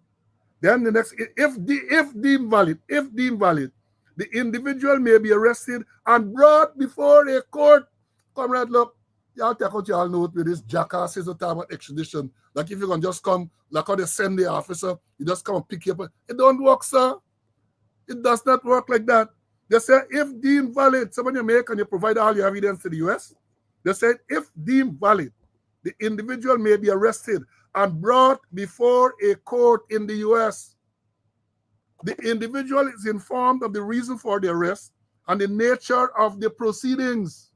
Then the next, if deemed valid, the individual may be arrested and brought before a court. Comrade, look, y'all take out y'all note with this jackasses of time about extradition. Like if you can just come, like how they send the officer, you just come and pick you up. It don't work, sir. It does not work like that. They say if deemed valid, so when you make and you provide all your evidence to the US, they said if deemed valid, the individual may be arrested and brought before a court in the US. The individual is informed of the reason for the arrest and the nature of the proceedings.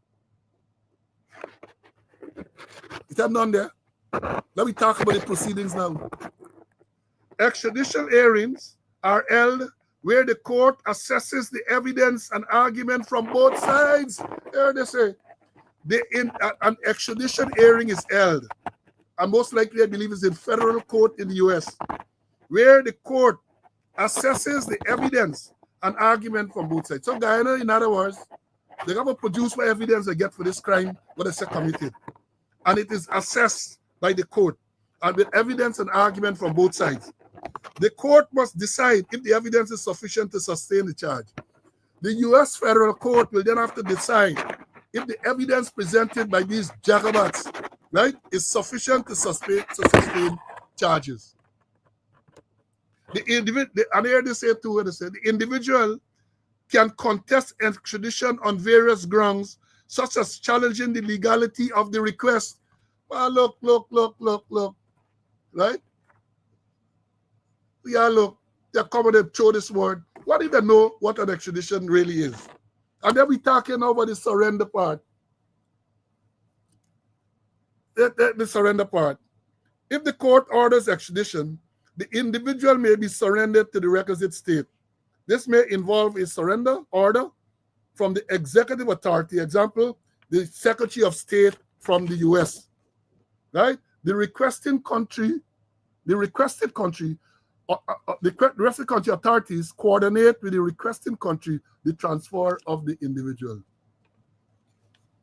Is that done there? Let me talk about the proceedings now. Extradition hearings are held where the court assesses the evidence and argument from both sides. Here they say, an extradition hearing is held, and most likely I believe it's in federal court in the US, where the court assesses the evidence and argument from both sides. So Guyana, in other words, they have to produce what evidence they get for this crime, what they say committed. And it is assessed by the court, and with evidence and argument from both sides. The court must decide if the evidence is sufficient to sustain the charge. The U.S. federal court will then have to decide if the evidence presented by these jagabats, right, is sufficient to sustain charges. And here they say too, the individual can contest extradition on various grounds, such as challenging the legality of the request. Well, look, right? Yeah, look, they're coming to throw this word. What if they know what an extradition really is? And then we talking about the surrender part. The surrender part. If the court orders extradition, the individual may be surrendered to the requisite state. This may involve a surrender order from the executive authority, example, the Secretary of State from the US, right? The requested country authorities coordinate with the requesting country the transfer of the individual.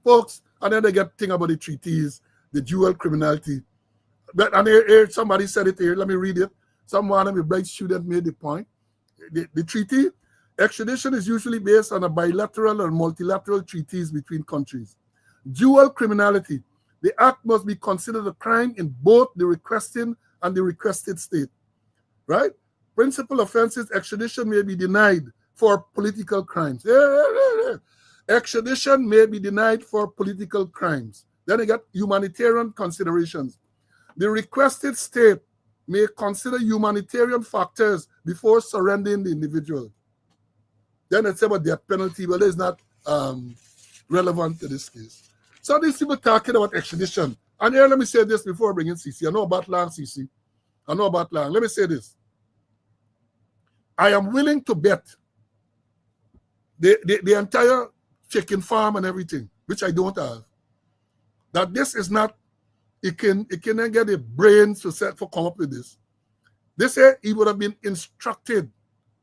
Folks, and then they get thing about the treaties, the dual criminality. But and here somebody said it here, let me read it. Someone of my bright student made the point. The treaty, extradition is usually based on a bilateral or multilateral treaties between countries. Dual criminality, the act must be considered a crime in both the requesting and the requested state, right? Principal offenses, extradition may be denied for political crimes. Extradition may be denied for political crimes. Then you got humanitarian considerations. The requested state may consider humanitarian factors before surrendering the individual. Then it's about death penalty, but it's not relevant to this case. So these people talking about extradition. And here, let me say this before bringing CC. I know about Lang, CC. I know about Lang. Let me say this. I am willing to bet the entire chicken farm and everything, which I don't have, that this is not, it can get the brains to set for come up with this. They say he would have been instructed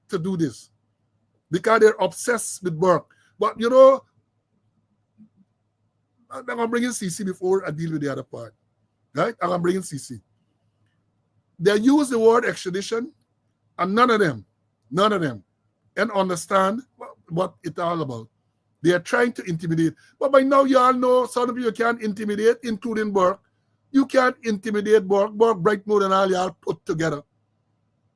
to do this because they're obsessed with Burke. But you know, I'm going to bring in CC before I deal with the other part. Right? I'm going to bring in CC. They use the word extradition, and none of them, and understand what it's all about. They are trying to intimidate. But by now, you all know some of you can't intimidate, including Burke. You can't intimidate Burke. Burke bright more than all y'all put together.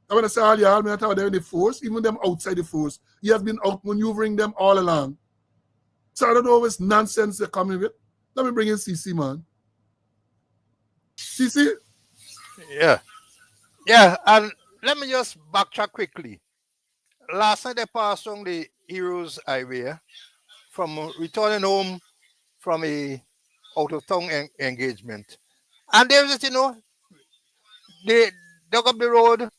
I want to say all y'all, no matter they're in the force, even them outside the force, you have been outmaneuvering them all along. So I don't know what's nonsense they're coming with. Let me bring in CC, man. CC? Yeah. Yeah, and let me just backtrack quickly. Last night I passed on the Heroes Highway from returning home from a out-of-town engagement. And there was, they dug up the road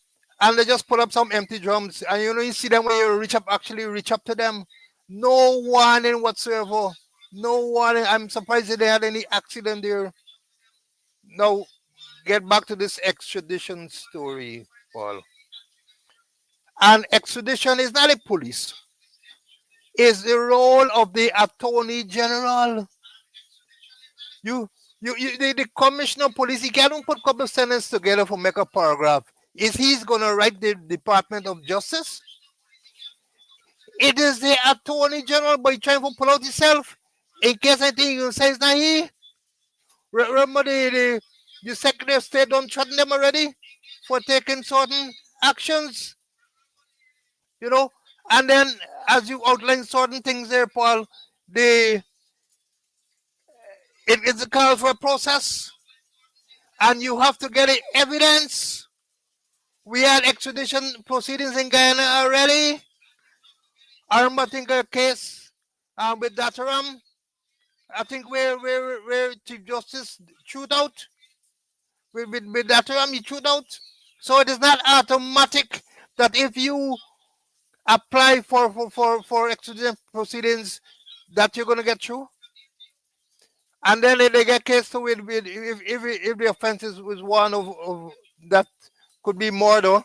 and they just put up some empty drums. And you see them when you reach up to them. No warning whatsoever. No warning. I'm surprised that they had any accident there. Now, get back to this extradition story, Paul. And extradition is not a police. It's the role of the Attorney General. The Commissioner of Police, he can't put a couple of sentences together for make a paragraph. Is he's going to write the Department of Justice? It is the Attorney General, by trying to pull out himself in case anything you say is not he. Remember the Secretary of State don't threaten them already for taking certain actions, and then as you outline certain things there, Paul, it's a call for a process, and you have to get evidence. We had extradition proceedings in Guyana already. I remember, I think a case with Dataram. I think where Chief Justice chewed out. With Dataram, he chewed out. So it is not automatic that if you apply for extradition proceedings that you're going to get through. And then they get case to it with if the offense was one of that could be murder,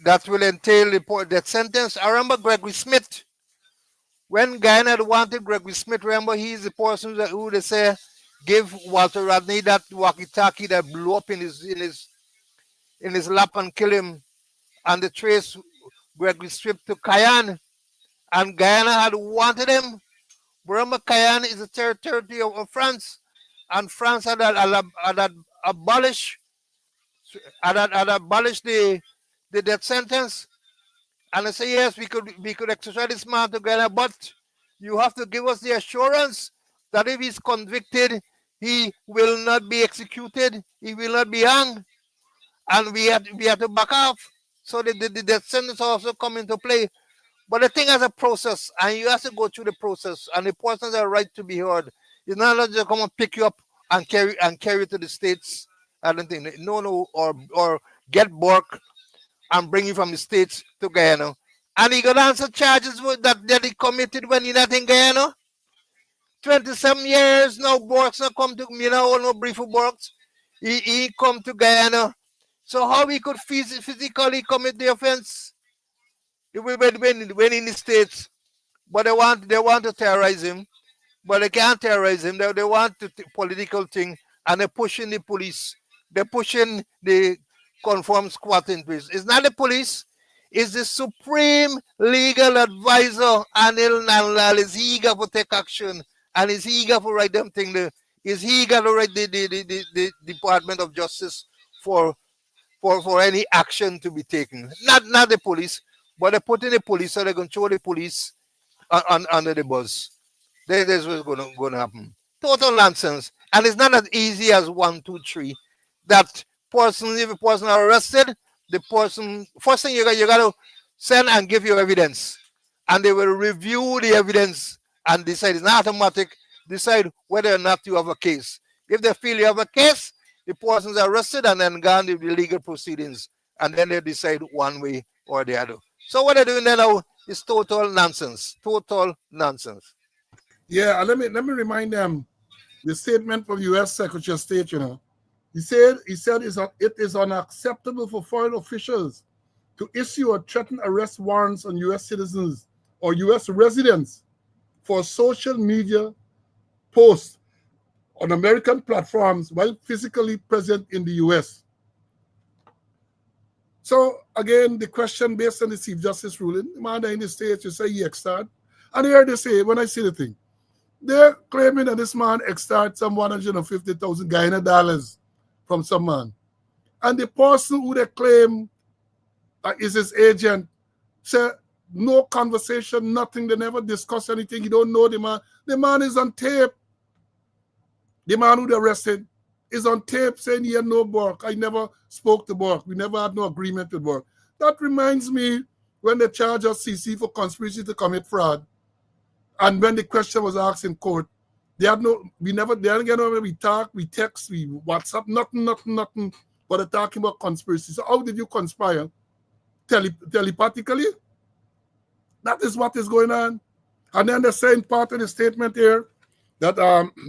that will entail the death sentence. I remember Gregory Smith. When Guyana had wanted Gregory Smith, remember he's the person who they say gave Walter Rodney that walkie-talkie that blew up in his lap and killed him, and the trace Gregory Smith to Cayenne, and Guyana had wanted him. Remember, Cayenne is a territory of France, and France had abolished the death sentence. And I say, yes, we could extradite this man to Ghana, but you have to give us the assurance that if he's convicted, he will not be executed, he will not be hanged, and we have to back off. So the death sentence also come into play. But the thing has a process, and you have to go through the process, and the person has a right to be heard. It's not just come and pick you up and carry you to the States. I don't think no, or get Burke and bring you from the States to Guyana. And he gonna answer charges that he committed when he not in Guyana. 27 years now, Burke's not come to me now, no brief for Burke's. He come to Guyana. So how he could physically commit the offense when in the States? But they want to terrorize him, but they can't terrorize him. They want to political thing, and they're pushing the police. They're pushing the conform squad in place. It's not the police. It's the supreme legal advisor, Anil Nalal. Is he eager to take action, and is he eager to write them thing? Is he eager to write the Department of Justice for any action to be taken? Not the police, but they put in the police, so they control the police under the bus. That's what's going to happen. Total nonsense. And it's not as easy as 1, 2, 3. That person, if a person are arrested, the person, first thing you got to send and give your evidence. And they will review the evidence and decide. It's not automatic. Decide whether or not you have a case. If they feel you have a case, the person's arrested and then gone to the legal proceedings. And then they decide one way or the other. So what they're doing now is total nonsense. Total nonsense. Yeah, let me remind them the statement from U.S. Secretary of State. He said it is unacceptable for foreign officials to issue or threaten arrest warrants on U.S. citizens or U.S. residents for social media posts on American platforms while physically present in the U.S. So again, the question based on the Chief Justice ruling, the man in the States, you say he extradited. And here they say, when I see the thing, they're claiming that this man extorted some 150,000 Guyana dollars from some man. And the person who they claim is his agent said no conversation, nothing. They never discuss anything. You don't know the man. The man is on tape. The man who they arrested is on tape saying he had no Burke. I never spoke to Burke. We never had no agreement with Burke. That reminds me when they charged us CC for conspiracy to commit fraud. And when the question was asked in court, they didn't get over, we talk, we text, we WhatsApp, nothing, but they're talking about conspiracy. So how did you conspire? Telepathically? That is what is going on. And then the same part of the statement here that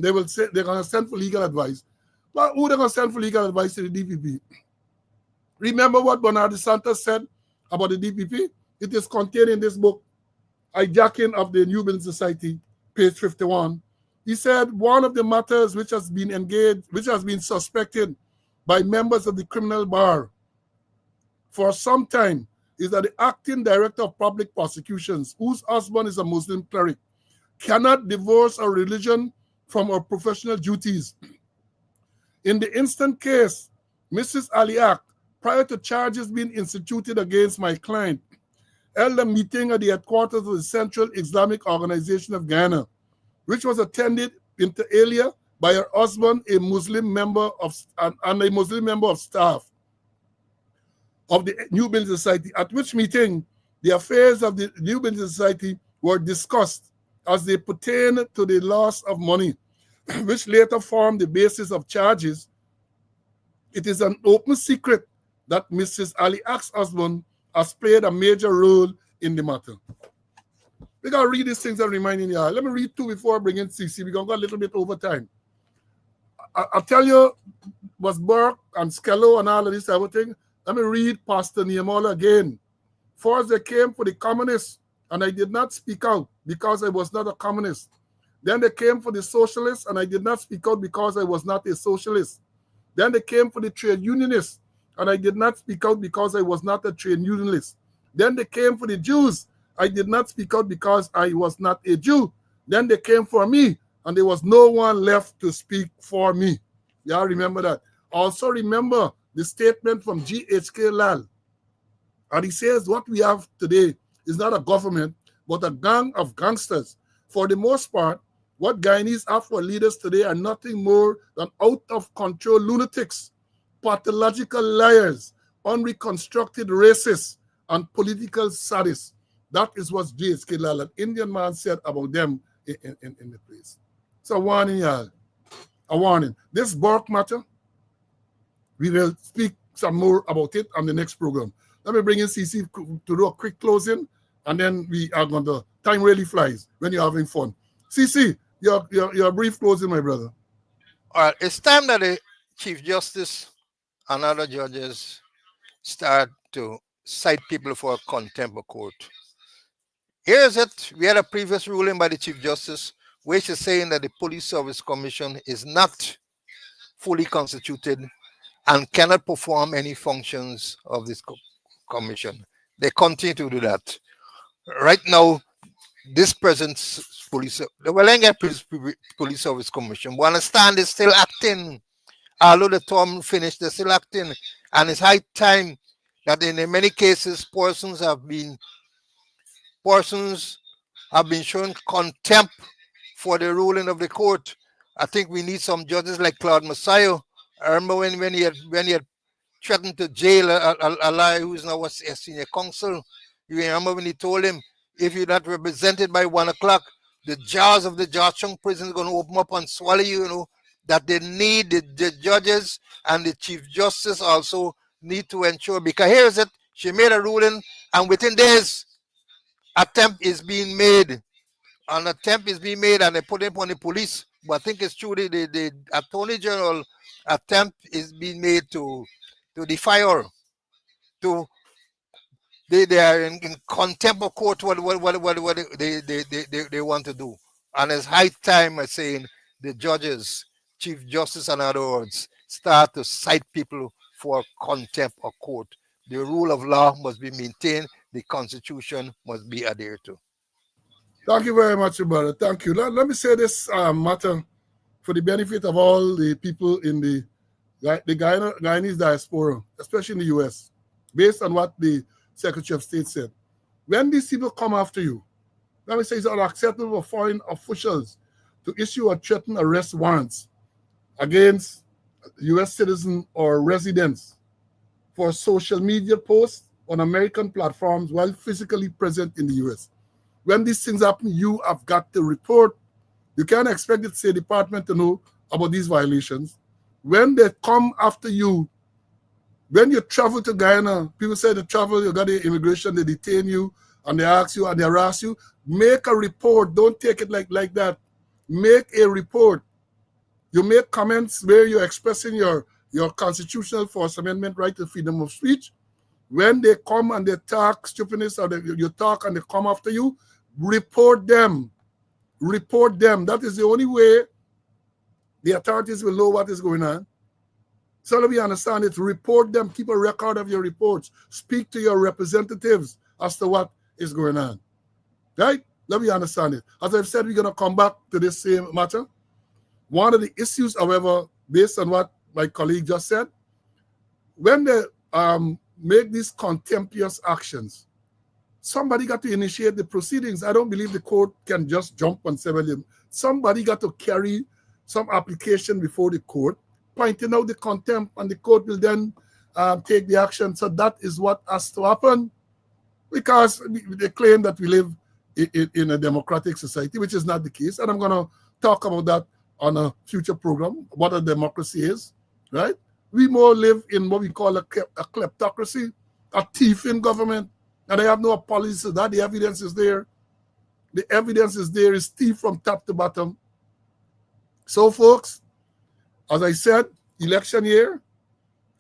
they will say they're going to send for legal advice. But who they're going to send for legal advice to the DPP? Remember what Bernardo Santos said about the DPP? It is contained in this book, Hijacking of the New Building Society, page 51. He said one of the matters which has been suspected by members of the criminal bar for some time is that the acting director of public prosecutions, whose husband is a Muslim cleric, cannot divorce her religion from her professional duties. In the instant case, Mrs. Aliak, prior to charges being instituted against my client, held a meeting at the headquarters of the Central Islamic Organization of Guyana, which was attended inter alia by her husband, a Muslim member of staff of the New Building Society, at which meeting the affairs of the New Building Society were discussed as they pertain to the loss of money, which later formed the basis of charges. It is an open secret that Mrs. Aliak's husband has played a major role in the matter. We got to read these things and reminding you. Let me read two before I bring in CC. We're going to go a little bit over time. I'll tell you, was Burke and Skello and all of this everything. Let me read Pastor Niamola again. First, they came for the communists, and I did not speak out because I was not a communist. Then they came for the socialists, and I did not speak out because I was not a socialist. Then they came for the trade unionists, and I did not speak out because I was not a trade unionist. Then they came for the Jews. I did not speak out because I was not a Jew. Then they came for me, and there was no one left to speak for me. Y'all remember that. Also remember the statement from G.H.K. Lal. And he says what we have today is not a government, but a gang of gangsters. For the most part, what Guyanese have for leaders today are nothing more than out-of-control lunatics, pathological liars, unreconstructed racists, and political sadists. That is what J.H.K. Lal, an Indian man, said about them in the place. So a warning, y'all. A warning. This Burke matter, we will speak some more about it on the next program. Let me bring in CC to do a quick closing, and then we are going to, time really flies when you're having fun. CC, your brief closing, my brother. All right, it's time that the Chief Justice and other judges start to cite people for contempt of court. Here is it. We had a previous ruling by the Chief Justice, which is saying that the Police Service Commission is not fully constituted and cannot perform any functions of this commission. They continue to do that. Right now, this present police, the Wellinga Police Service Commission, we understand is still acting. Although the term finished, they're still acting. And it's high time that in many cases, persons have been shown contempt for the ruling of the court. I think we need some judges like Claude Masayo. I remember when he had threatened to jail a lawyer who is now a senior counsel. You remember when he told him, if you're not represented by 1 o'clock, the jaws of the Georgetown prison is going to open up and swallow you, you know, that they need the judges and the Chief Justice also need to ensure, because here is it, she made a ruling and within days, attempt is being made. An attempt is being made and they put it on the police. But I think it's true the Attorney General attempt is being made to defy her. They are in contempt of court what they want to do. And it's high time, I'm saying, the judges, Chief Justice and other words, start to cite people for contempt of court. The rule of law must be maintained. The Constitution must be adhered to. Thank you very much, brother. Thank you. Let me say this matter for the benefit of all the people in the Guyanese diaspora, especially in the U.S., based on what the Secretary of State said. When these people come after you, let me say it's unacceptable for foreign officials to issue or threaten arrest warrants against U.S. citizens or residents for social media posts on American platforms while physically present in the U.S. When these things happen, you have got to report. You can't expect the State Department to know about these violations. When they come after you, when you travel to Guyana, people say to travel, you got the immigration, they detain you, and they ask you, and they harass you. Make a report. Don't take it like that. Make a report. You make comments where you're expressing your constitutional First Amendment right to freedom of speech. When they come and they talk stupidness, or you talk and they come after you, report them. Report them. That is the only way the authorities will know what is going on. So let me understand it. Report them. Keep a record of your reports. Speak to your representatives as to what is going on. Right? Let me understand it. As I've said, we're going to come back to this same matter. One of the issues, however, based on what my colleague just said, when they make these contemptuous actions, somebody got to initiate the proceedings. I don't believe the court can just jump on several. Somebody got to carry some application before the court, pointing out the contempt, and the court will then take the action. So that is what has to happen, because they claim that we live in a democratic society, which is not the case. And I'm going to talk about that on a future program, what a democracy is, right? We more live in what we call a kleptocracy, a thief in government, and I have no apologies to that. The evidence is there. The evidence is there. It's thief from top to bottom. So, folks, as I said, election year,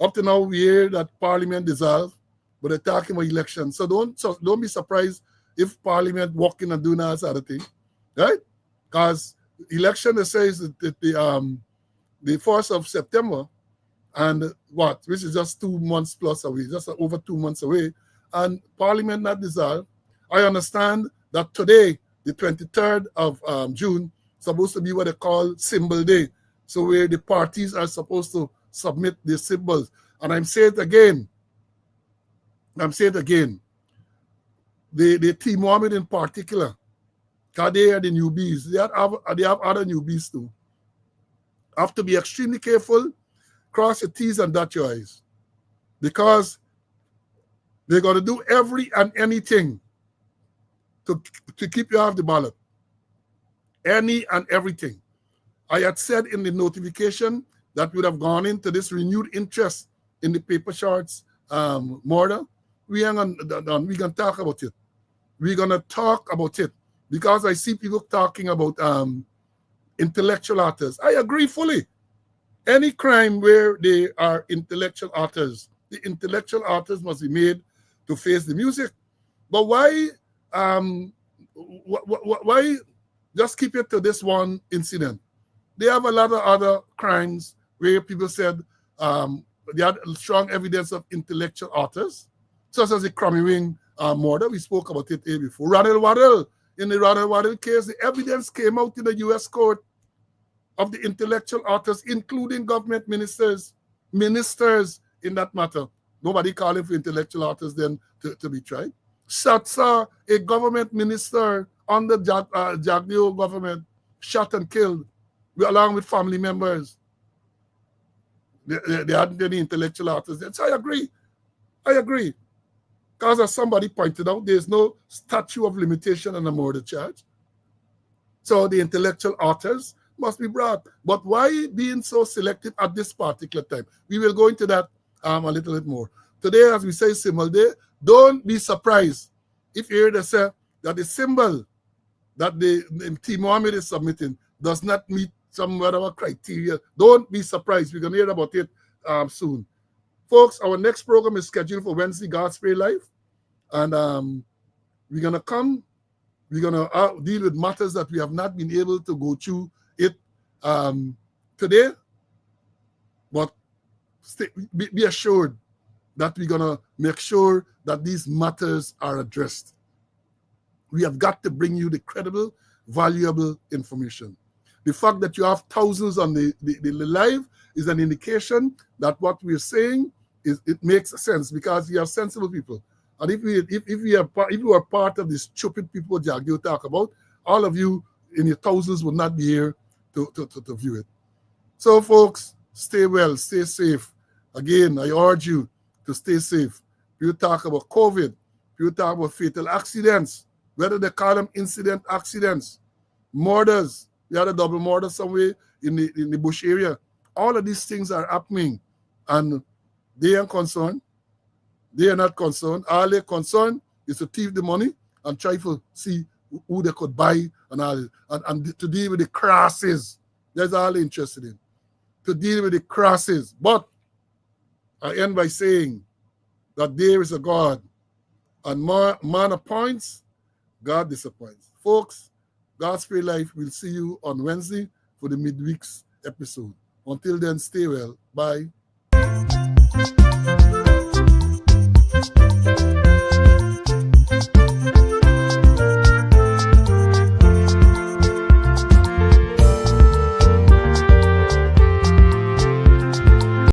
up to now we hear that Parliament dissolved, but they're talking about election. So don't be surprised if Parliament walking and doing all that other thing, right? Because election, they say, is the 1st of September, and which is just 2 months plus away, just over 2 months away, and Parliament not dissolved. I understand that today, the 23rd of June, supposed to be what they call Symbol Day, so where the parties are supposed to submit their symbols. And I'm saying it again, the Team Mohammed in particular, because they are the newbies. They have other newbies too. Have to be extremely careful, cross your T's and dot your I's. Because They're going to do every and anything to keep you off the ballot. Any and everything. I had said in the notification that we would have gone into this renewed interest in the paper shorts murder. We can talk about it. We're going to talk about it because I see people talking about intellectual authors. I agree fully. Any crime where they are intellectual authors, the intellectual authors must be made to face the music. But why just keep it to this one incident? They have a lot of other crimes where people said they had strong evidence of intellectual authors, such as the Crummy Wing murder. We spoke about it here before. Ronald Waddell, in the Ronald Waddell case, the evidence came out in the U.S. court of the intellectual authors, including government ministers in that matter. Nobody calling for intellectual authors then to be tried. Satsa, a government minister under Jagdeo government, shot and killed, along with family members. They hadn't any intellectual authors then. So I agree. Because as somebody pointed out, there's no statute of limitation on a murder charge. So the intellectual authors must be brought. But why being so selective at this particular time? We will go into that a little bit more. Today, as we say, symbol day, don't be surprised if you hear they say that the symbol that the T. Mohammed is submitting does not meet some whatever criteria. Don't be surprised. We're going to hear about it soon. Folks, our next program is scheduled for Wednesday, God's Spray Live. And we're going to deal with matters that we have not been able to go through it today. But be assured that we're going to make sure that these matters are addressed. We have got to bring you the credible, valuable information. The fact that you have thousands on the live is an indication that what we're saying it makes sense because you are sensible people. And if you are part of the stupid people Jagdeo talk about, all of you in your thousands would not be here to view it. So folks, stay well, stay safe. Again, I urge you to stay safe. You talk about COVID, you talk about fatal accidents, whether they call them incident accidents, murders. We had a double murder somewhere in the bush area. All of these things are happening, and they are concerned. They are not concerned. All they're concerned is to thief the money and try to see who they could buy and all, and to deal with the crosses. That's all they're interested in, to deal with the crosses. But I end by saying that there is a God, and man appoints, God disappoints. Folks, God's Spray Life will see you on Wednesday for the midweek's episode. Until then, stay well. Bye.